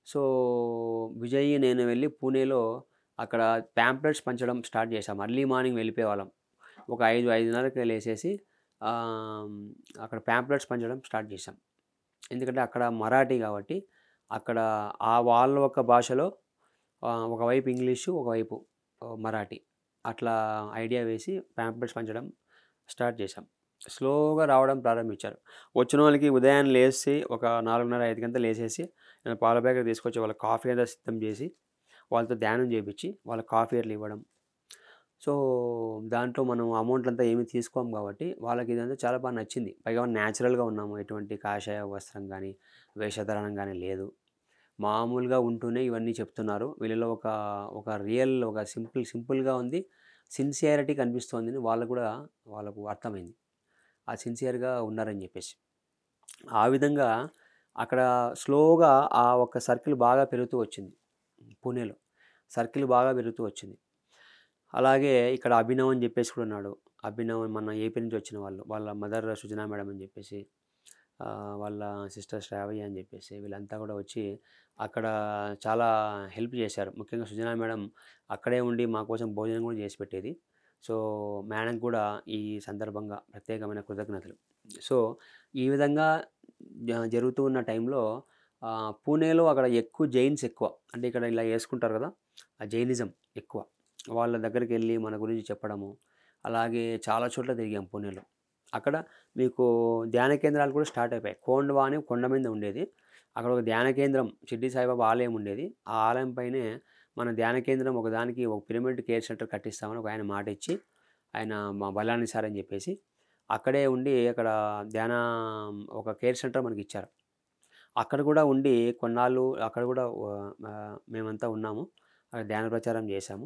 సో, విజయ్, నేను వెళ్ళి పూణేలో అక్కడ పాంప్లెట్స్ పంచడం స్టార్ట్ చేశాం. ఎర్లీ మార్నింగ్ వెళ్ళిపోయేవాళ్ళం. ఒక 5:30కి లేసేసి అక్కడ పాంప్లెట్స్ పంచడం స్టార్ట్ చేశాం. ఎందుకంటే అక్కడ మరాఠీ కాబట్టి అక్కడ వాళ్ళ ఒక భాషలో ఒకవైపు ఇంగ్లీషు, ఒకవైపు మరాఠీ అట్లా ఐడియా వేసి పాంప్లెట్స్ పంచడం స్టార్ట్ చేశాం. స్లోగా రావడం ప్రారంభించారు. వచ్చిన వాళ్ళకి ఉదయాన్నే లేసి ఒక 4:30, 5 గంటలకు లేసేసి పాల ప్యాకెట్ తీసుకొచ్చి వాళ్ళకి కాఫీ అంతా సిద్ధం చేసి వాళ్ళతో ధ్యానం చేపించి వాళ్ళకి కాఫీ అట్లా ఇవ్వడం. సో, దాంట్లో మనం అమౌంట్ అంతా ఏమి తీసుకోము కాబట్టి వాళ్ళకి ఇదంతా చాలా బాగా నచ్చింది. పైగా న్యాచురల్‌గా ఉన్నాము. ఎటువంటి కాషాయ వస్త్రం కానీ, వేషధారణం కానీ లేదు. మామూలుగా ఉంటూనే ఇవన్నీ చెప్తున్నారు. వీళ్ళలో ఒక రియల్ ఒక సింపుల్‌గా ఉంది. సిన్సియారిటీ కనిపిస్తోందని వాళ్ళకు అర్థమైంది. ఆ సిన్సియర్‌గా ఉన్నారని చెప్పేసి. ఆ విధంగా అక్కడ స్లోగా ఆ ఒక్క సర్కిల్ బాగా పెరుగుతూ వచ్చింది. పూణేలో. సర్కిల్ బాగా పెరుగుతూ వచ్చింది. అలాగే ఇక్కడ అభినవ్ అని చెప్పేసి కూడా ఉన్నాడు. అభినవ్ మన ఏపీ నుంచి వచ్చిన వాళ్ళు. వాళ్ళ మదర్ సుజనా మేడం అని చెప్పేసి, వాళ్ళ సిస్టర్ శ్రావయ్య అని చెప్పేసి వీళ్ళంతా కూడా వచ్చి అక్కడ చాలా హెల్ప్ చేశారు. ముఖ్యంగా సుజనా మేడం అక్కడే ఉండి మా కోసం భోజనం కూడా చేసి పెట్టేది. సో, మేడంకి కూడా ఈ సందర్భంగా ప్రత్యేకమైన కృతజ్ఞతలు. సో, ఈ విధంగా జరుగుతూ ఉన్న టైంలో పూణేలో అక్కడ ఎక్కువ జైన్స్ ఎక్కువ. అంటే ఇక్కడ ఇలా యేసుకుంటారు కదా! ఆ జైనిజం ఎక్కువ. వాళ్ళ దగ్గరికెళ్ళి మన గురించి చెప్పడము. అలాగే చాలా చోట్ల తిరిగాం పూణేలో. అక్కడ మీకు ధ్యాన కేంద్రాలు కూడా స్టార్ట్ అయిపోయాయి. కోండ్వా అని కొండ మీద ఉండేది. అక్కడ ఒక ధ్యాన కేంద్రం షిర్డీ సాయిబాబా ఆలయం ఉండేది. ఆ ఆలయం పైనే మన ధ్యాన కేంద్రం ఒకదానికి ఒక పిరమిడ్ కేర్ సెంటర్ కట్టిస్తామని ఒక ఆయన మాట ఇచ్చి, ఆయన మా బలాని సార్ అని చెప్పేసి అక్కడే ఉండి అక్కడ ధ్యాన ఒక కేర్ సెంటర్ మనకిచ్చారు. అక్కడ కూడా ఉండి కొన్నాళ్ళు అక్కడ కూడా మేమంతా ఉన్నాము. అక్కడ ధ్యాన ప్రచారం చేశాము.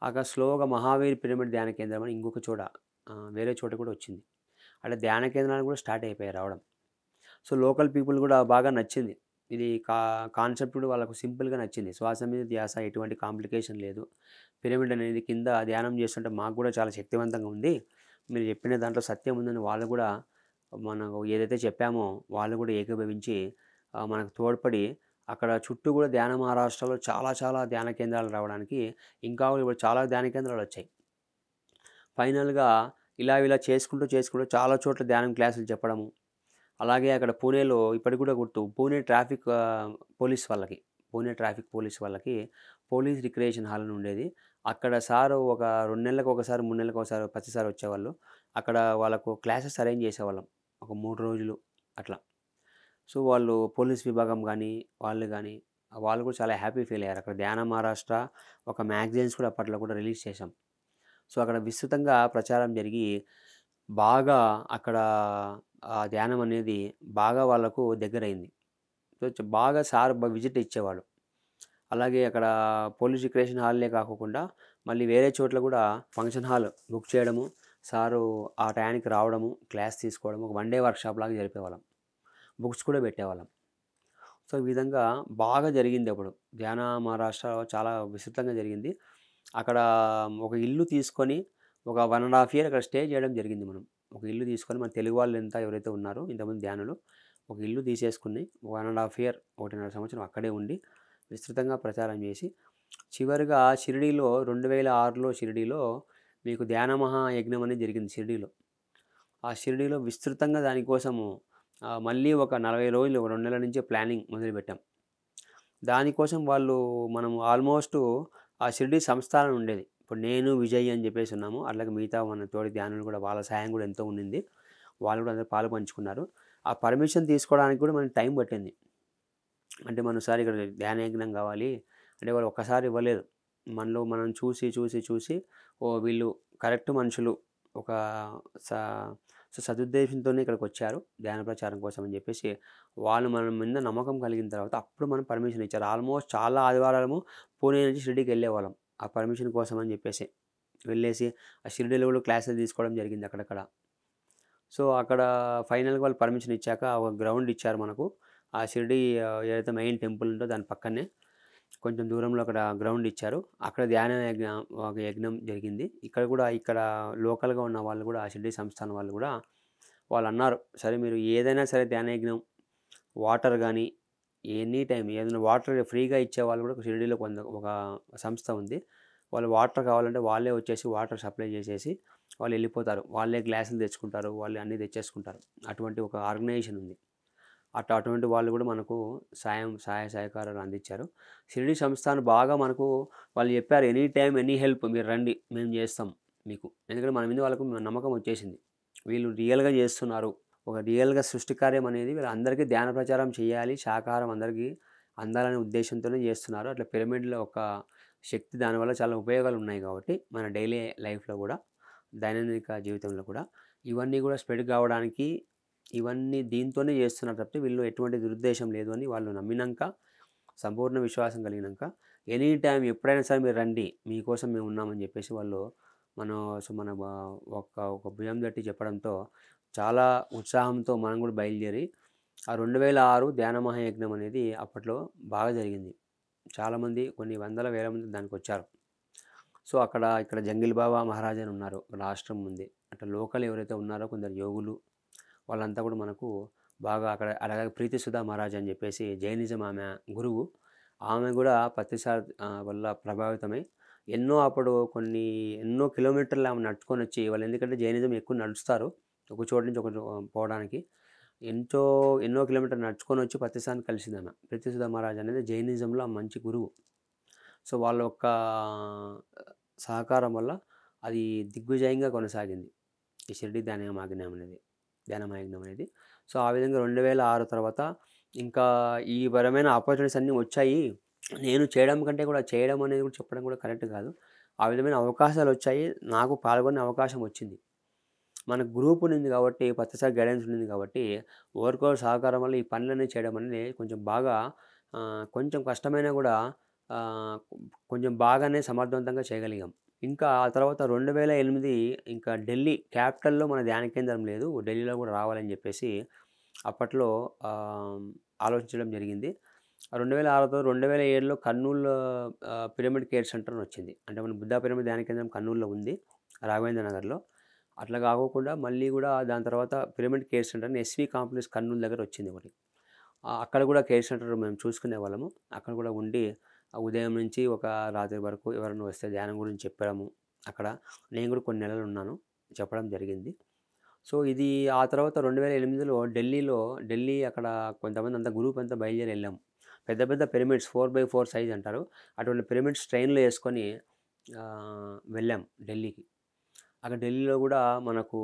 అక్కడ స్లోగా మహావీర్ పిరమిడ్ ధ్యాన కేంద్రం అని ఇంకొక చోట వేరే చోట కూడా వచ్చింది. అంటే ధ్యాన కేంద్రాలు కూడా స్టార్ట్ అయిపోయాయి రావడం. సో, లోకల్ పీపుల్ కూడా బాగా నచ్చింది. ఇది కాన్సెప్ట్ కూడా వాళ్ళకు సింపుల్‌గా నచ్చింది. శ్వాస మీద ధ్యాస, ఎటువంటి కాంప్లికేషన్ లేదు. పిరమిడ్ అనేది కింద ధ్యానం చేస్తుంటే మాకు కూడా చాలా శక్తివంతంగా ఉంది. మీరు చెప్పిన దాంట్లో సత్యం ఉందని వాళ్ళు కూడా మనకు ఏదైతే చెప్పామో వాళ్ళు కూడా ఏకీభవించి మనకు తోడ్పడి అక్కడ చుట్టూ కూడా ధ్యాన మహారాష్ట్రలో చాలా చాలా ధ్యాన కేంద్రాలు రావడానికి ఇంకా ఇప్పుడు చాలా ధ్యాన కేంద్రాలు వచ్చాయి. ఫైనల్‌గా ఇలా చేసుకుంటూ చాలా చోట్ల ధ్యానం క్లాసులు చెప్పడము. అలాగే అక్కడ పూణేలో ఇప్పటికి కూడా గుర్తు పూణే ట్రాఫిక్ పోలీస్ వాళ్ళకి పోలీస్ రిక్రియేషన్ హాల్ అని ఉండేది. అక్కడ సారు ఒక 2 నెలలకు ఒకసారి, 3 నెలలకు ఒకసారి ప్రతిసారి వచ్చేవాళ్ళు. అక్కడ వాళ్ళకు క్లాసెస్ అరేంజ్ చేసేవాళ్ళం. ఒక 3 రోజులు అట్లా. సో, వాళ్ళు పోలీస్ విభాగం గానీ, వాళ్ళు కూడా చాలా హ్యాపీ ఫీల్ అయ్యారు. అక్కడ ధ్యాన మహారాష్ట్ర ఒక మ్యాగజైన్స్ కూడా అప్పట్లో కూడా రిలీజ్ చేశాం. సో, అక్కడ విస్తృతంగా ప్రచారం జరిగి బాగా అక్కడ ఆ ధ్యానం అనేది బాగా వాళ్ళకు దగ్గరైంది. సో, బాగా సార్ విజిట్ ఇచ్చేవాళ్ళు. అలాగే అక్కడ పోలీస్ రిక్రియేషన్ హాల్‌లే కాకోకుండా మళ్ళీ వేరే చోట్ల కూడా ఫంక్షన్ హాల్ బుక్ చేయడము, సారు ఆ టయానికి రావడము, క్లాస్ తీసుకోవడము, ఒక 1 డే వర్క్‌షాప్ లాగా జరిపేవాళ్ళం. బుక్స్ కూడా పెట్టేవాళ్ళం. సో, ఈ విధంగా బాగా జరిగింది అప్పుడు. ధ్యాన మహారాష్ట్ర చాలా విస్తృతంగా జరిగింది. అక్కడ ఒక ఇల్లు తీసుకొని ఒక 1½ ఇయర్ అక్కడ స్టే చేయడం జరిగింది మనం. ఒక ఇల్లు తీసుకొని మన తెలుగు వాళ్ళంతా ఎవరైతే ఉన్నారో ఇంతమంది ధ్యానులు ఒక ఇల్లు తీసేసుకొని 1½ ఇయర్ 1.5 సంవత్సరం అక్కడే ఉండి విస్తృతంగా ప్రచారం చేసి చివరిగా షిరిడీలో 2006లో షిరిడీలో మీకు ధ్యాన మహాయజ్ఞం అనేది జరిగింది షిరిడీలో. ఆ షిరిడీలో విస్తృతంగా దానికోసము మళ్ళీ ఒక 40 రోజులు 2 నెలల నుంచే ప్లానింగ్ మొదలుపెట్టాం. దానికోసం వాళ్ళు మనం ఆల్మోస్టు ఆ షిరిడీ సంస్థానం ఉండేది. ఇప్పుడు నేను, విజయ్ అని చెప్పేసి ఉన్నాము. అట్లాగే మిగతా మన తోటి ధ్యానులు కూడా వాళ్ళ సహాయం కూడా ఎంతో ఉండింది. వాళ్ళు కూడా అందరూ పాలు పంచుకున్నారు. ఆ పర్మిషన్ తీసుకోవడానికి కూడా మనకి టైం పట్టింది. అంటే మనం సార్ ఇక్కడ ధ్యానయజ్ఞం కావాలి అంటే వాళ్ళు ఒక్కసారి ఇవ్వలేదు. మనలో మనం చూసి, చూసి, చూసి ఓహ్! వీళ్ళు కరెక్ట్ మనుషులు. ఒక స సదుద్దేశంతోనే ఇక్కడికొచ్చారు ధ్యాన ప్రచారం కోసం అని చెప్పేసి వాళ్ళు మన మీద నమ్మకం కలిగిన తర్వాత అప్పుడు మనం పర్మిషన్ ఇచ్చారు. ఆల్మోస్ట్ చాలా ఆదివారాలము పూణే నుంచి షిరిడీకి వెళ్ళేవాళ్ళం. ఆ పర్మిషన్ కోసం అని చెప్పేసి. వెళ్ళేసి ఆ షిరిడీలో కూడా క్లాసులు తీసుకోవడం జరిగింది అక్కడక్కడ. సో, అక్కడ ఫైనల్‌గా వాళ్ళు పర్మిషన్ ఇచ్చాక ఒక గ్రౌండ్ ఇచ్చారు మనకు. ఆ షిరిడీ ఏదైతే మెయిన్ టెంపుల్ ఉందో దాని పక్కనే కొంచెం దూరంలో అక్కడ గ్రౌండ్ ఇచ్చారు. అక్కడ ధ్యాన ఒక యజ్ఞం జరిగింది. ఇక్కడ లోకల్‌గా ఉన్న వాళ్ళు కూడా ఆ షిరిడీ సంస్థానం వాళ్ళు కూడా వాళ్ళన్నారు, "సరే మీరు ఏదైనా సరే ధ్యాన యజ్ఞం వాటర్ గానీ, ఎనీ టైమ్ ఏదైనా వాటర్ ఫ్రీగా ఇచ్చేవాళ్ళు కూడా షిరిడీలో ఒక సంస్థ ఉంది. వాళ్ళు వాటర్ కావాలంటే వాళ్ళే వచ్చేసి వాటర్ సప్లై చేసేసి వాళ్ళెళ్ళిపోతారు. వాళ్ళే గ్లాసులు తెచ్చుకుంటారు. వాళ్ళే అన్నీ తెచ్చేసుకుంటారు. అటువంటి ఒక ఆర్గనైజేషన్ ఉంది. అటువంటి వాళ్ళు కూడా మనకు సహాయ సహకారాలు అందించారు. షిరిడీ సంస్థానం బాగా మనకు వాళ్ళు చెప్పారు, ఎనీ టైమ్ ఎనీ హెల్ప్ మీరు రండి మేము చేస్తాం మీకు. ఎందుకంటే మన మీద వాళ్ళకు నమ్మకం వచ్చేసింది. వీళ్ళు రియల్‌గా చేస్తున్నారు. ఒక రియల్‌గా సృష్టి కార్యం అనేది వీళ్ళందరికీ ధ్యాన ప్రచారం చేయాలి. శాకాహారం అందరికీ అందాలనే ఉద్దేశంతోనే చేస్తున్నారు. అట్లా పిరమిడ్‌లో ఒక శక్తి దానివల్ల చాలా ఉపయోగాలు ఉన్నాయి కాబట్టి మన డైలీ లైఫ్‌లో కూడా దైనందిక జీవితంలో కూడా ఇవన్నీ కూడా స్ప్రెడ్ కావడానికి ఇవన్నీ దీంతోనే చేస్తున్నారు తప్పితే వీళ్ళు ఎటువంటి దురుద్దేశం లేదు అని వాళ్ళు నమ్మినంక, సంపూర్ణ విశ్వాసం కలిగినంక ఎనీ టైమ్ ఎప్పుడైనా సరే మీరు రండి. మీకోసం మేము ఉన్నామని చెప్పేసి వాళ్ళు మన మన ఒక భుజం తట్టి చెప్పడంతో చాలా ఉత్సాహంతో మనం కూడా బయలుదేరి ఆ 2006 ధ్యాన మహాయజ్ఞం అనేది అప్పట్లో బాగా జరిగింది. చాలామంది కొన్ని వందల వేల మంది దానికొచ్చారు. సో, ఇక్కడ జంగిల్ బాబా మహారాజ్ అని ఉన్నారు. వాళ్ళ ఆశ్రమం ఉంది. అట్లా లోకల్ ఎవరైతే ఉన్నారో కొందరు యోగులు వాళ్ళంతా కూడా మనకు బాగా అక్కడ అలాగే ప్రీతి సుధా మహారాజ్ అని చెప్పేసి జైనిజం ఆమె గురువు. ఆమె కూడా పత్రిసార్ వల్ల ప్రభావితమై అప్పుడు ఎన్నో కిలోమీటర్లు ఆమె నడుచుకొనొచ్చి వాళ్ళు ఎందుకంటే జైనిజం ఎక్కువ నడుస్తారు. ఒక చోటు నుంచి ఒక పోవడానికి. ఎన్నో కిలోమీటర్లు నడుచుకొనొచ్చి పత్రిసార్‌ని కలిసిందామె. ప్రీతి సుధా మహారాజ్ అనేది జైనిజంలో మంచి గురువు. సో, వాళ్ళ యొక్క సహకారం వల్ల అది దిగ్విజయంగా కొనసాగింది. ఈ షిరిడీ ధ్యానమయజ్ఞం అనేది. సో, ఆ విధంగా 2006 తర్వాత ఇంకా ఈ పరమైన ఆపర్చునిటీస్ అన్నీ వచ్చాయి. నేను చేయడం కంటే కూడా చేయడం అనేది కూడా చెప్పడం కూడా కరెక్ట్ కాదు. ఆ విధమైన అవకాశాలొచ్చాయి. నాకు పాల్గొనే అవకాశం వచ్చింది. మన గ్రూప్ ఉండింది కాబట్టి, ప్రతిసారి గైడెన్స్ ఉండింది కాబట్టి, ఒకరికొకరు సహకారం వల్ల ఈ పనులన్నీ చేయడం అనేది కొంచెం బాగా కొంచెం కష్టమైనా కూడా ఆహ్, కొంచెం బాగానే సమర్థవంతంగా చేయగలిగాం. ఇంకా ఆ తర్వాత 2008 ఇంకా ఢిల్లీ క్యాపిటల్‌లో మన ధ్యాన కేంద్రం లేదు. ఢిల్లీలో కూడా రావాలని చెప్పేసి అప్పట్లో ఆలోచించడం జరిగింది. 2006 తర్వాత 2007లో కర్నూల్‌లో పిరమిడ్ కేర్ సెంటర్ అని వచ్చింది. అంటే మన బుద్ధ పిరమిడ్ ధ్యాన కేంద్రం కర్నూల్‌లో ఉంది. రాఘవేంద్ర నగర్‌లో. అట్లా కాకోకుండా మళ్ళీ కూడా దాని తర్వాత పిరమిడ్ కేర్ సెంటర్ అని ఎస్‌వి కాంప్లెక్స్ కర్నూల్ దగ్గర వచ్చింది ఒకటి. అక్కడ కూడా కేర్ సెంటర్ మేము చూసుకునేవాళ్ళము. అక్కడ కూడా ఉండి ఉదయం నుంచి ఒక రాత్రి వరకు ఎవరైనా వస్తే ధ్యానం గురించి చెప్పడము అక్కడ. నేను కూడా కొన్ని నెలలు ఉన్నాను. చెప్పడం జరిగింది. సో, ఇది ఆ తర్వాత 2008లో ఢిల్లీ అక్కడ కొంతమంది అంతా గ్రూప్ అంతా బయలుదేరి వెళ్ళాము. పెద్ద పెద్ద పిరమిడ్స్ 4x4 సైజ్ అంటారు. అటువంటి పిరమిడ్స్ ట్రైన్‌లో యేసుకొని వెళ్ళాం ఢిల్లీకి. అక్కడ ఢిల్లీలో కూడా మనకు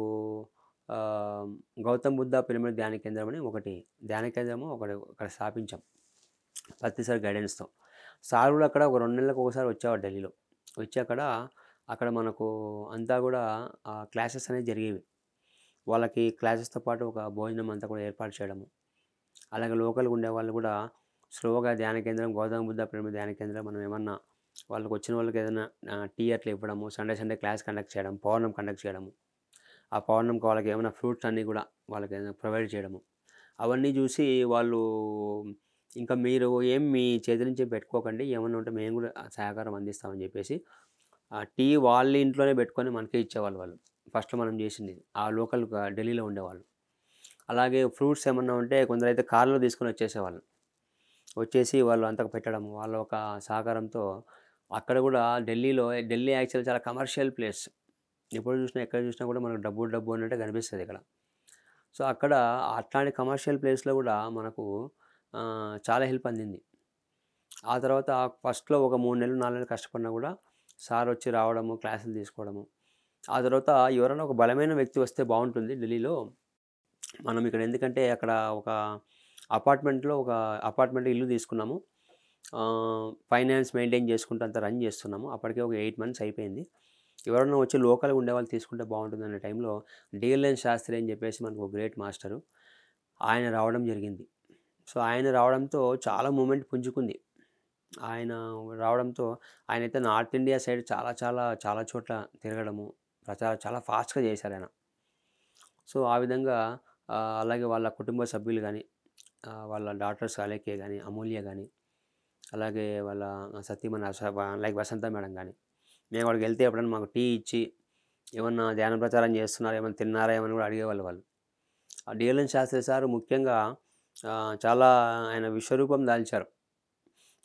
ఆహ్, గౌతమ్ బుద్ధ పిరమిడ్ ధ్యాన కేంద్రం అని ధ్యాన కేంద్రము అక్కడ స్థాపించాం. సార్ గైడెన్స్‌తో. సార్ కూడా అక్కడ ఒక 2 నెలలకు ఒకసారి వచ్చేవాడు ఢిల్లీలో. వచ్చి అక్కడ మనకు అంతా కూడా క్లాసెస్ అనేవి జరిగేవి. వాళ్ళకి క్లాసెస్‌తో పాటు ఒక భోజనం అంతా కూడా ఏర్పాటు చేయడము. అలాగే లోకల్‌గా ఉండేవాళ్ళు కూడా స్లోగా ధ్యాన కేంద్రం, గౌతమ బుద్ధ పిరమిడ్ ధ్యాన కేంద్రం మనం ఏమన్నా వచ్చిన వాళ్ళకి ఏదైనా టీ అట్లా ఇవ్వడము, సండే క్లాస్ కండక్ట్ చేయడం, పౌర్ణం కండక్ట్ చేయడము. ఆ పౌర్ణమికి వాళ్ళకి ఏమైనా ఫ్రూట్స్ అన్నీ కూడా వాళ్ళకి ఏదైనా ప్రొవైడ్ చేయడము. అవన్నీ చూసి వాళ్ళు ఇంకా మీరు మీ చేతి నుంచి పెట్టుకోకండి. ఏమన్నా ఉంటే మేము కూడా సహకారం అందిస్తామని చెప్పేసి ఆ టీ వాళ్ళ ఇంట్లోనే పెట్టుకొని మనకే ఇచ్చేవాళ్ళు వాళ్ళు. ఫస్ట్‌లో మనం చేసింది. ఆ లోకల్‌గా ఢిల్లీలో ఉండేవాళ్ళు. అలాగే ఫ్రూట్స్ ఏమన్నా ఉంటే కొందరైతే కార్‌లో తీసుకొని వచ్చేసేవాళ్ళు. వచ్చేసి వాళ్ళు అంతకు పెట్టడం. వాళ్ళ ఒక సహకారంతో అక్కడ గూడా ఢిల్లీ యాక్చువల్లీ చాలా కమర్షియల్ ప్లేస్. ఎప్పుడు చూసినా, ఎక్కడ చూసినా కూడా మనకు డబ్బు, డబ్బు అన్నట్టే కనిపిస్తది ఇక్కడ. సో, అక్కడ అట్లాంటి కమర్షియల్ ప్లేస్‌లో గూడా మనకు చాలా హెల్ప్ అందింది. ఆ తర్వాత ఫస్ట్‌లో ఒక 3 నెలలు, 4 నెలలు కష్టపడినా గూడా సారొచ్చి రావడము, క్లాసులు తీసుకోవడము. ఆ తర్వాత ఎవరైనా ఒక బలమైన వ్యక్తి వస్తే బావుంటుంది ఢిల్లీలో. మనం ఇక్కడ ఎందుకంటే అక్కడ ఒక ఒక అపార్ట్మెంట్ ఇల్లు తీసుకున్నాము. ఫైనాన్స్ మెయింటైన్ చేసుకుంటూ అంతా రన్ చేస్తున్నాము. అప్పటికే ఒక 8 మంత్స్ అయిపోయింది. ఎవరైనా వచ్చి లోకల్‌గా ఉండేవాళ్ళు తీసుకుంటే బావుంటుందనే టైంలో డీఎల్ఎన్ శాస్త్రి అని చెప్పేసి మనకు ఒక గ్రేట్ మాస్టరు. ఆయన రావడం జరిగింది. సో, ఆయన రావడంతో చాలా మూవ్‌మెంట్ పుంజుకుంది. ఆయన రావడంతో ఆయనైతే నార్త్ ఇండియా సైడ్ చాలా చోట్ల తిరగడము, ప్రచారం చాలా ఫాస్ట్‌గా చేశారాయన. సో, ఆ విధంగా అలాగే వాళ్ళ కుటుంబ సభ్యులు గాని, వాళ్ళ డాటర్స్ అలేఖ్య గాని, అమూల్య గాని, అలాగే వాళ్ళ సతీమణి లైక్ వసంత మేడం గాని, మేము అక్కడికెళ్తే ఎప్పుడైనా మాకు టీ ఇచ్చి, ఏమన్నా ధ్యాన ప్రచారం చేస్తున్నారా? ఏమన్నా తిన్నారా? ఏమని కూడా అడిగేవాళ్ళు వాళ్ళు. ఆ డిఎల్ఎన్ శాస్త్రి సారు ముఖ్యంగా చాలా ఆయన విశ్వరూపం దాల్చారు.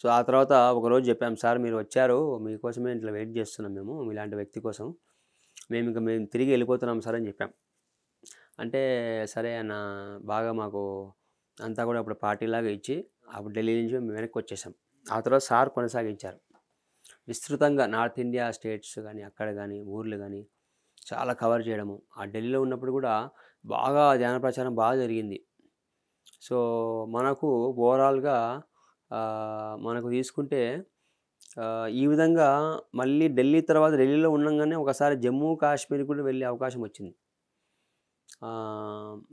సో, ఆ తర్వాత ఒకరోజు చెప్పాం, "సార్ మీరు వచ్చారు. మీకోసమే ఇట్లా వెయిట్ చేస్తున్నాం మేము. మీలాంటి వ్యక్తి కోసం. మేము తిరిగి వెళ్ళిపోతున్నాం సార్" అని చెప్పాం. అంటే సరే అన్న బాగా మాకు అంతా కూడా అప్పుడు పార్టీలాగా ఇచ్చి అప్పుడు ఢిల్లీ నుంచి మేము వెనక్కొచ్చేసాం. ఆ తర్వాత సార్ కొనసాగించారు. విస్తృతంగా నార్త్ ఇండియా స్టేట్స్ గానీ, అక్కడ గానీ, ఊర్లు గానీ చాలా కవర్ చేయడము. ఆ ఢిల్లీలో ఉన్నప్పుడు కూడా బాగా ధ్యాన ప్రచారం బాగా జరిగింది. సో, మనకు ఓవరాల్‌గా మనకు తీసుకుంటే ఈ విధంగా మళ్ళీ ఢిల్లీలో ఉండంగానే ఒకసారి జమ్మూ కాశ్మీర్ కూడా వెళ్ళే అవకాశం వచ్చింది.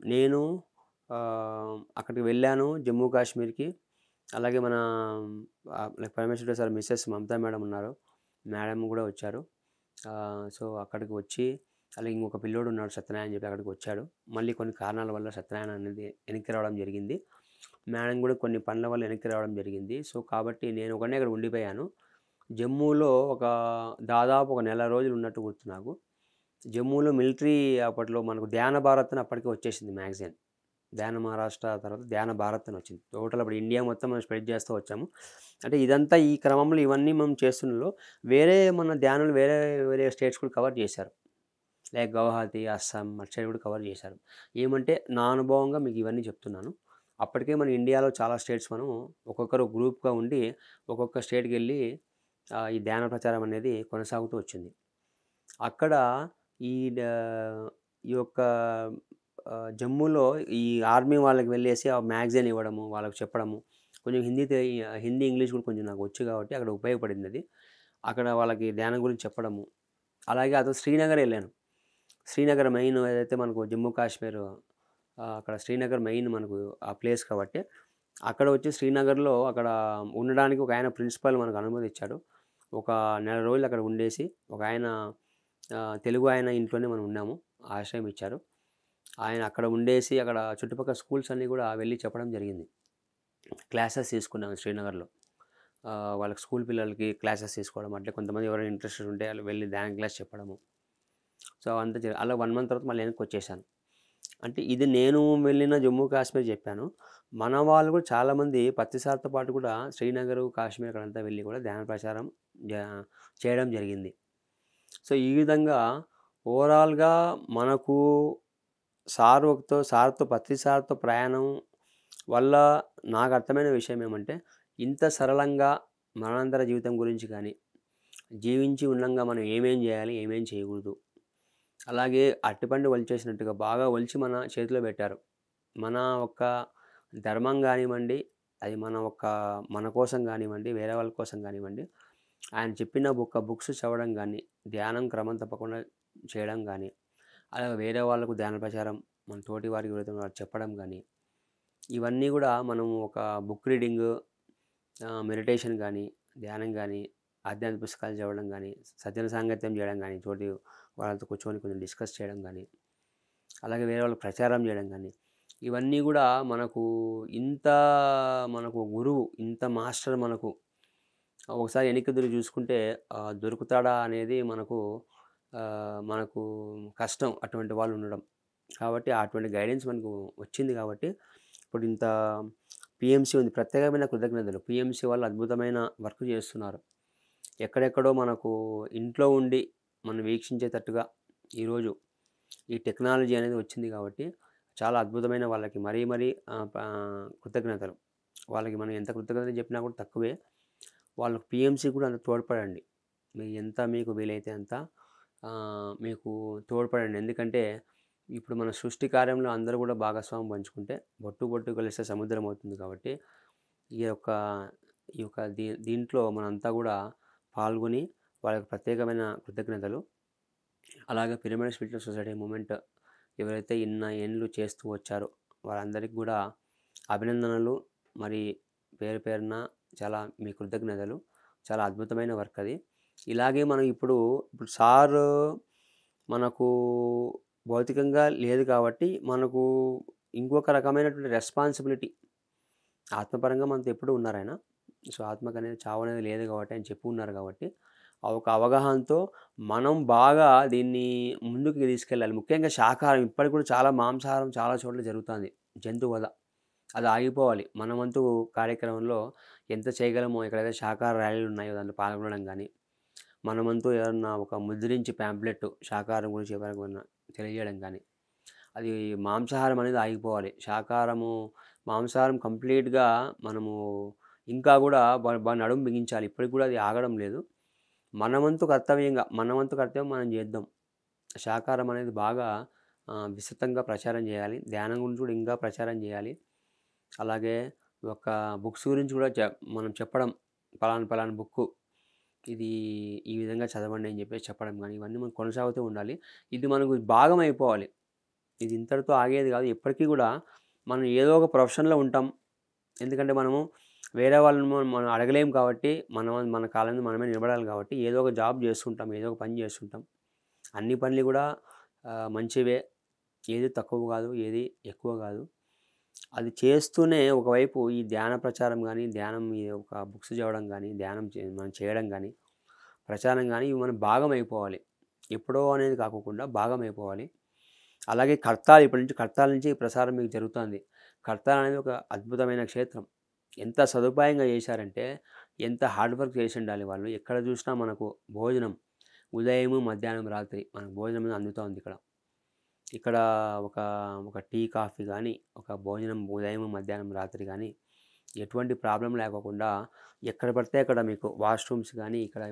నేను అక్కడికి వెళ్ళాను జమ్మూ కాశ్మీర్‌కి. అలాగే మన like prime minister sir Mrs Mamata madam ఉన్నారు. మేడం గూడా వచ్చారు. సో, అక్కడికి వచ్చి అలాగే ఇంకొక పిల్లోడు ఉన్నాడు సత్యనారాయణ అని చెప్పి అక్కడికి వచ్చాడు. మళ్ళీ కొన్ని కారణాల వల్ల సత్యనారాయణ అనేది వెనక్కి రావడం జరిగింది. మేడం గూడా కొన్ని పనుల వల్ల వెనక్కి రావడం జరిగింది. సో, కాబట్టి నేను ఒకడినే అక్కడ ఉండిపోయాను. జమ్మూలో దాదాపు ఒక నెల రోజులు ఉన్నట్టు గుర్తు నాకు. జమ్మూలో మిలిటరీ అప్పట్లో మనకు ధ్యాన భారత్ అని అప్పటికే వచ్చేసింది మ్యాగజైన్. ధ్యాన మహారాష్ట్ర తర్వాత ధ్యాన భారత్ అని వచ్చింది. టోటల్ అప్పుడు ఇండియా మొత్తం మనం స్ప్రెడ్ చేస్తూ వచ్చాము. అంటే ఇదంతా ఈ క్రమంలో ఇవన్నీ మనం చేస్తున్నలో వేరే మన ధ్యానులు వేరే వేరే స్టేట్స్ కూడా కవర్ చేశారు. లైక్ గౌహతి, అస్సాం అటు సైడ్ కూడా కవర్ చేశారు. ఏమంటే నా అనుభవంగా మీకు ఇవన్నీ చెప్తున్నాను. అప్పటికే మన ఇండియాలో చాలా స్టేట్స్ మనం ఒక్కొక్కరు గ్రూప్‌గా ఉండి ఒక్కొక్క స్టేట్‌కెళ్ళి ఈ ధ్యాన ప్రచారం అనేది కొనసాగుతూ వచ్చింది. అక్కడ ఈ డ ఈ యొక్క జమ్మూలో ఈ ఆర్మీ వాళ్ళకి వెళ్ళేసి ఆ మ్యాగజైన్ ఇవ్వడము, వాళ్ళకి చెప్పడము. కొంచెం హిందీ, ఇంగ్లీష్ కూడా కొంచెం నాకు వచ్చు కాబట్టి అక్కడ ఉపయోగపడిందది. అక్కడ వాళ్ళకి ధ్యానం గురించి చెప్పడము. అలాగే ఆ తర్వాత శ్రీనగర్ ఎళ్ళాను. శ్రీనగర్ మెయిన్ ఏదైతే మనకు జమ్మూ కాశ్మీర్ అక్కడ శ్రీనగర్ మెయిన్ మనకు ఆ ప్లేస్ కాబట్టి, అక్కడ వచ్చి శ్రీనగర్‌లో అక్కడ ఉండడానికి ఒకాయన ప్రిన్సిపల్ మనకు అనుమతి ఇచ్చాడు. ఒక నెల రోజులు అక్కడ ఉండేసి, ఒకాయన తెలుగు ఆయన ఇంట్లోనే మనం ఉన్నాము. ఆశ్రయం ఇచ్చారు. ఆయన అక్కడ ఉండేసి, అక్కడ చుట్టుపక్కల స్కూల్స్ అన్నీ గూడా వెళ్లి చెప్పడం జరిగింది. క్లాసెస్ తీసుకున్నాము శ్రీనగర్‌లో. వాళ్ళకి స్కూల్ పిల్లలకి క్లాసెస్ తీసుకోవడం, అట్లే కొంతమంది ఎవరైనా ఇంట్రెస్టెడ్ ఉంటే ఆళ్ళు వెళ్లి ధ్యాన క్లాస్ చెప్పడము. సో, అవంతా అలా 1 మంత్ తర్వాత మళ్ళీ వెనక్కొచ్చేసాను. అంటే ఇది నేను వెళ్ళిన జమ్మూ కాశ్మీర్ చెప్పాను. మన వాళ్ళు కూడా చాలామంది పత్తి సార్‌తో పాటు కూడా శ్రీనగరు, కాశ్మీర్ అక్కడంతా వెళ్లి కూడా ధ్యాన ప్రచారం జ చేయడం జరిగింది. సో, ఈ విధంగా ఓవరాల్‌గా మనకు పత్రి సార్‌తో ప్రయాణం వల్ల నాకు అర్థమైన విషయం ఏమంటే, ఇంత సరళంగా మరణానంతర జీవితం గురించి కానీ, జీవించి ఉండంగా మనం ఏమేం చేయాలి, ఏమేం చేయకూడదు. అలాగే అరటిపండు ఒలిచేసినట్టుగా బాగా ఒలిచి మన చేతిలో పెట్టారు. మన యొక్క ధర్మం గానివ్వండి, అది మన కోసం గానివ్వండి, వేరే వాళ్ళ కోసం గానివ్వండి, ఆయన చెప్పిన బుక్స్ చదవడం గానీ, ధ్యానం క్రమం తప్పకుండా చేయడం గానీ, అలాగే వేరే వాళ్ళకు ధ్యాన ప్రచారం మన తోటి వారికి ఎవరైతే ఉన్నారో చెప్పడం గానీ, ఇవన్నీ గూడా మనం ఒక బుక్ రీడింగు, మెడిటేషన్ గానీ, ధ్యానం గానీ, ఆధ్యాత్మిక పుస్తకాలు చదవడం గానీ, సజ్జన సాంగత్యం చేయడం గానీ, తోటి వాళ్ళతో కూర్చొని కొంచెం డిస్కస్ చేయడం గానీ, అలాగే వేరే వాళ్ళకి ప్రచారం చేయడం గానీ, ఇవన్నీ గూడా మనకు ఇంత మనకు గురువు, ఇంత మాస్టర్ మనకు ఒకసారి వెనక్కి తిరిగి చూసుకుంటే దొరుకుతాడా అనేది మనకు కష్టం అటువంటి వాళ్ళు ఉండడం. కాబట్టి అటువంటి గైడెన్స్ మనకు వచ్చింది కాబట్టి ఇప్పుడు ఇంత పీఎంసీ ఉంది. ప్రత్యేకమైన కృతజ్ఞతలు. పీఎంసీ వాళ్ళు అద్భుతమైన వర్క్ చేస్తున్నారు. ఎక్కడెక్కడో మనకు ఇంట్లో ఉండి మనం వీక్షించేటట్టుగా ఈరోజు ఈ టెక్నాలజీ అనేది వచ్చింది కాబట్టి చాలా అద్భుతమైన వాళ్ళకి మరీ కృతజ్ఞతలు. వాళ్ళకి మనం ఎంత కృతజ్ఞతలు చెప్పినా కూడా తక్కువే. వాళ్ళకి పీఎంసీ కూడా అంత తోడ్పడండి. మీకు వీలైతే అంత మీకు తోడ్పడండి. ఎందుకంటే ఇప్పుడు మన సృష్టి కార్యంలో అందరూ కూడా భాగస్వామ్యం పంచుకుంటే బొట్టు కలిస్తే సముద్రం అవుతుంది కాబట్టి ఈ యొక్క దీంట్లో మనంతా కూడా పాల్గొని వాళ్ళకి ప్రత్యేకమైన కృతజ్ఞతలు. అలాగే పిరమిడ్ స్పిరిచువల్ సొసైటీ మూమెంట్ ఎవరైతే ఏండ్లు చేస్తూ వచ్చారో వాళ్ళందరికీ కూడా అభినందనలు. మరి పేరున చాలా మీ కృతజ్ఞతలు. చాలా అద్భుతమైన వర్క్ అది. ఇలాగే మనం ఇప్పుడు సార్ మనకు భౌతికంగా లేదు కాబట్టి మనకు ఇంకొక రకమైనటువంటి రెస్పాన్సిబిలిటీ ఆత్మపరంగా మనతో ఎప్పుడూ ఉన్నారాయన. సో ఆత్మకు అనేది చావు అనేది లేదు కాబట్టి ఆయన చెప్పి ఉన్నారు కాబట్టి ఒక అవగాహనతో మనం బాగా దీన్ని ముందుకు తీసుకెళ్ళాలి. ముఖ్యంగా శాకాహారం ఇప్పటికి కూడా చాలా మాంసాహారం చాలా చోట్ల జరుగుతుంది. జంతువధ అది ఆగిపోవాలి. మన వంతు కార్యక్రమంలో ఎంత చేయగలమో ఎక్కడైతే శాకాహార ర్యాలీలు ఉన్నాయో దాంట్లో పాల్గొనడం కానీ, మన వంతు ఏదన్నా ఒక ముద్రించి ప్యాంప్లెట్ శాకాహారం గురించి ఎవరికైనా తెలియజేయడం కానీ, అది మాంసాహారం అనేది ఆగిపోవాలి. మాంసాహారం కంప్లీట్గా మనము ఇంకా కూడా బాగా నడుము బిగించాలి. ఇప్పటికి కూడా అది ఆగడం లేదు. మన వంతు కర్తవ్యం మనం చేద్దాం. శాకాహారం అనేది బాగా విస్తృతంగా ప్రచారం చేయాలి. ధ్యానం గురించి కూడా ఇంకా ప్రచారం చేయాలి. అలాగే ఒక బుక్స్ గురించి కూడా మనం చెప్పడం, పలానా బుక్కు ఇది ఈ విధంగా చదవండి అని చెప్పేసి చెప్పడం కానీ ఇవన్నీ మనం కొనసాగుతూ ఉండాలి. ఇది మనకు భాగం అయిపోవాలి. ఇది ఇంతటితో ఆగేది కాదు. ఎప్పటికీ కూడా మనం ఏదో ఒక ప్రొఫెషన్లో ఉంటాం. ఎందుకంటే మనము వేరే వాళ్ళని మనం అడగలేము కాబట్టి మన కాళ్ళ మీద మనమే నిలబడాలి కాబట్టి ఏదో ఒక జాబ్ చేస్తుంటాం, ఏదో ఒక పని చేస్తుంటాం. అన్ని పనులు కూడా మంచివే. ఏది తక్కువ కాదు, ఏది ఎక్కువ కాదు. అది చేస్తూనే ఒకవైపు ఈ ధ్యాన ప్రచారం కానీ, ధ్యానం ఒక బుక్స్ చదవడం కానీ, మనం చేయడం కానీ, ప్రచారం కానీ ఇవి మనం భాగం అయిపోవాలి. ఎప్పుడో అనేది కాకుండా భాగం అయిపోవాలి. అలాగే ఇప్పటి నుంచి కర్తాల నుంచి ప్రసారం మీకు జరుగుతుంది. కర్తాల్ అనేది ఒక అద్భుతమైన క్షేత్రం. ఎంత సదుపాయంగా చేశారంటే ఎంత హార్డ్ వర్క్ చేసి ఉండాలి వాళ్ళు. ఎక్కడ చూసినా మనకు భోజనం ఉదయము, మధ్యాహ్నం, రాత్రి మనకు భోజనం అనేది అందుతూ ఉంది ఇక్కడ ఒక టీ, కాఫీ కానీ, ఒక భోజనం ఉదయం, మధ్యాహ్నం, రాత్రి కానీ ఎటువంటి ప్రాబ్లం లేకోకుండా ఎక్కడ పడితే అక్కడ మీకు వాష్రూమ్స్ కానీ, ఇక్కడ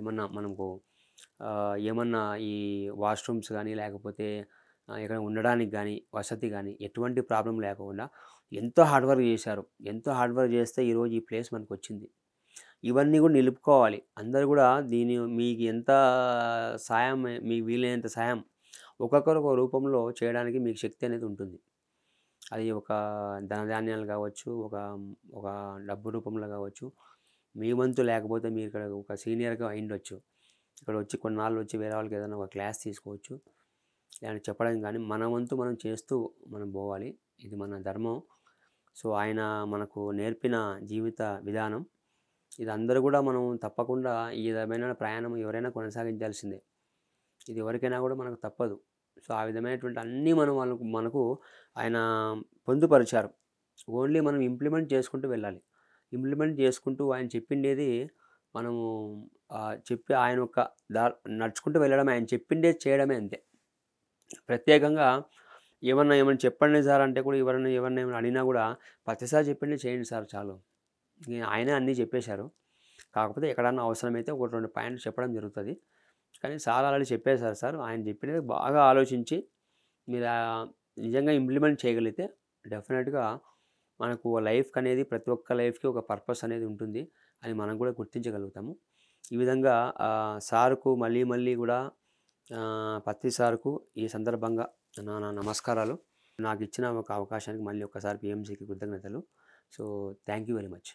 ఏమన్నా ఈ వాష్రూమ్స్ కానీ లేకపోతే ఇక్కడ ఉండడానికి కానీ వసతి కానీ ఎటువంటి ప్రాబ్లం లేకుండా ఎంతో హార్డ్ వర్క్ చేశారు. ఎంతో హార్డ్ వర్క్ చేస్తే ఈరోజు ఈ ప్లేస్ మనకు వచ్చింది. ఇవన్నీ కూడా నిలుపుకోవాలి. అందరూ కూడా మీకు ఎంత సాయం, మీకు వీలైనంత సాయం ఒక్కొక్కరు ఒక రూపంలో చేయడానికి మీకు శక్తి అనేది ఉంటుంది. అది ఒక ధనధాన్యాలు కావచ్చు, ఒక డబ్బు రూపంలో కావచ్చు. మీ వంతు లేకపోతే మీరు ఇక్కడ ఒక సీనియర్గా అయ్యుండొచ్చు. ఇక్కడ వచ్చి కొన్నాళ్ళు వచ్చి వేరే వాళ్ళకి ఏదైనా ఒక క్లాస్ తీసుకోవచ్చు. లేదంటే చెప్పడం కానీ మన వంతు మనం చేస్తూ మనం పోవాలి. ఇది మన ధర్మం. సో ఆయన మనకు నేర్పిన జీవిత విధానం. ఇది అందరూ కూడా మనం తప్పకుండా ఈ విధమైన ప్రయాణం ఎవరైనా కొనసాగించాల్సిందే. ఇది ఎవరికైనా కూడా మనకు తప్పదు. సో ఆ విధమైనటువంటి అన్నీ మనకు ఆయన పొందుపరిచారు. ఓన్లీ మనం ఇంప్లిమెంట్ చేసుకుంటూ వెళ్ళాలి. ఇంప్లిమెంట్ చేసుకుంటూ ఆయన చెప్పిండేది మనము చెప్పి ఆయన యొక్క నడుచుకుంటూ వెళ్ళడమే. ఆయన చెప్పిండేది చేయడమే అంతే. ప్రత్యేకంగా ఏమన్నా చెప్పండి సార్ అంటే కూడా ఎవరైనా ఏమన్నా అడిగినా కూడా ప్రతిసారి చెప్పిండే చేయండి సార్ చాలు. ఆయనే అన్నీ చెప్పేశారు. కాకపోతే ఎక్కడన్నా అవసరమైతే 1-2 పాయింట్లు చెప్పడం జరుగుతుంది. కానీ సార్ ఆల్రెడీ చెప్పేశారు సార్. ఆయన చెప్పినది బాగా ఆలోచించి మీరు నిజంగా ఇంప్లిమెంట్ చేయగలిగితే డెఫినెట్గా మనకు లైఫ్కి అనేది ప్రతి ఒక్క లైఫ్కి ఒక పర్పస్ అనేది ఉంటుంది అని మనం కూడా గుర్తించగలుగుతాము. ఈ విధంగా సార్కు మళ్ళీ కూడా పత్రి సార్కు ఈ సందర్భంగా నా నమస్కారాలు. నాకు ఇచ్చిన ఒక అవకాశానికి మళ్ళీ ఒక్కసారి పిఎంసికి కృతజ్ఞతలు. So thank you very much.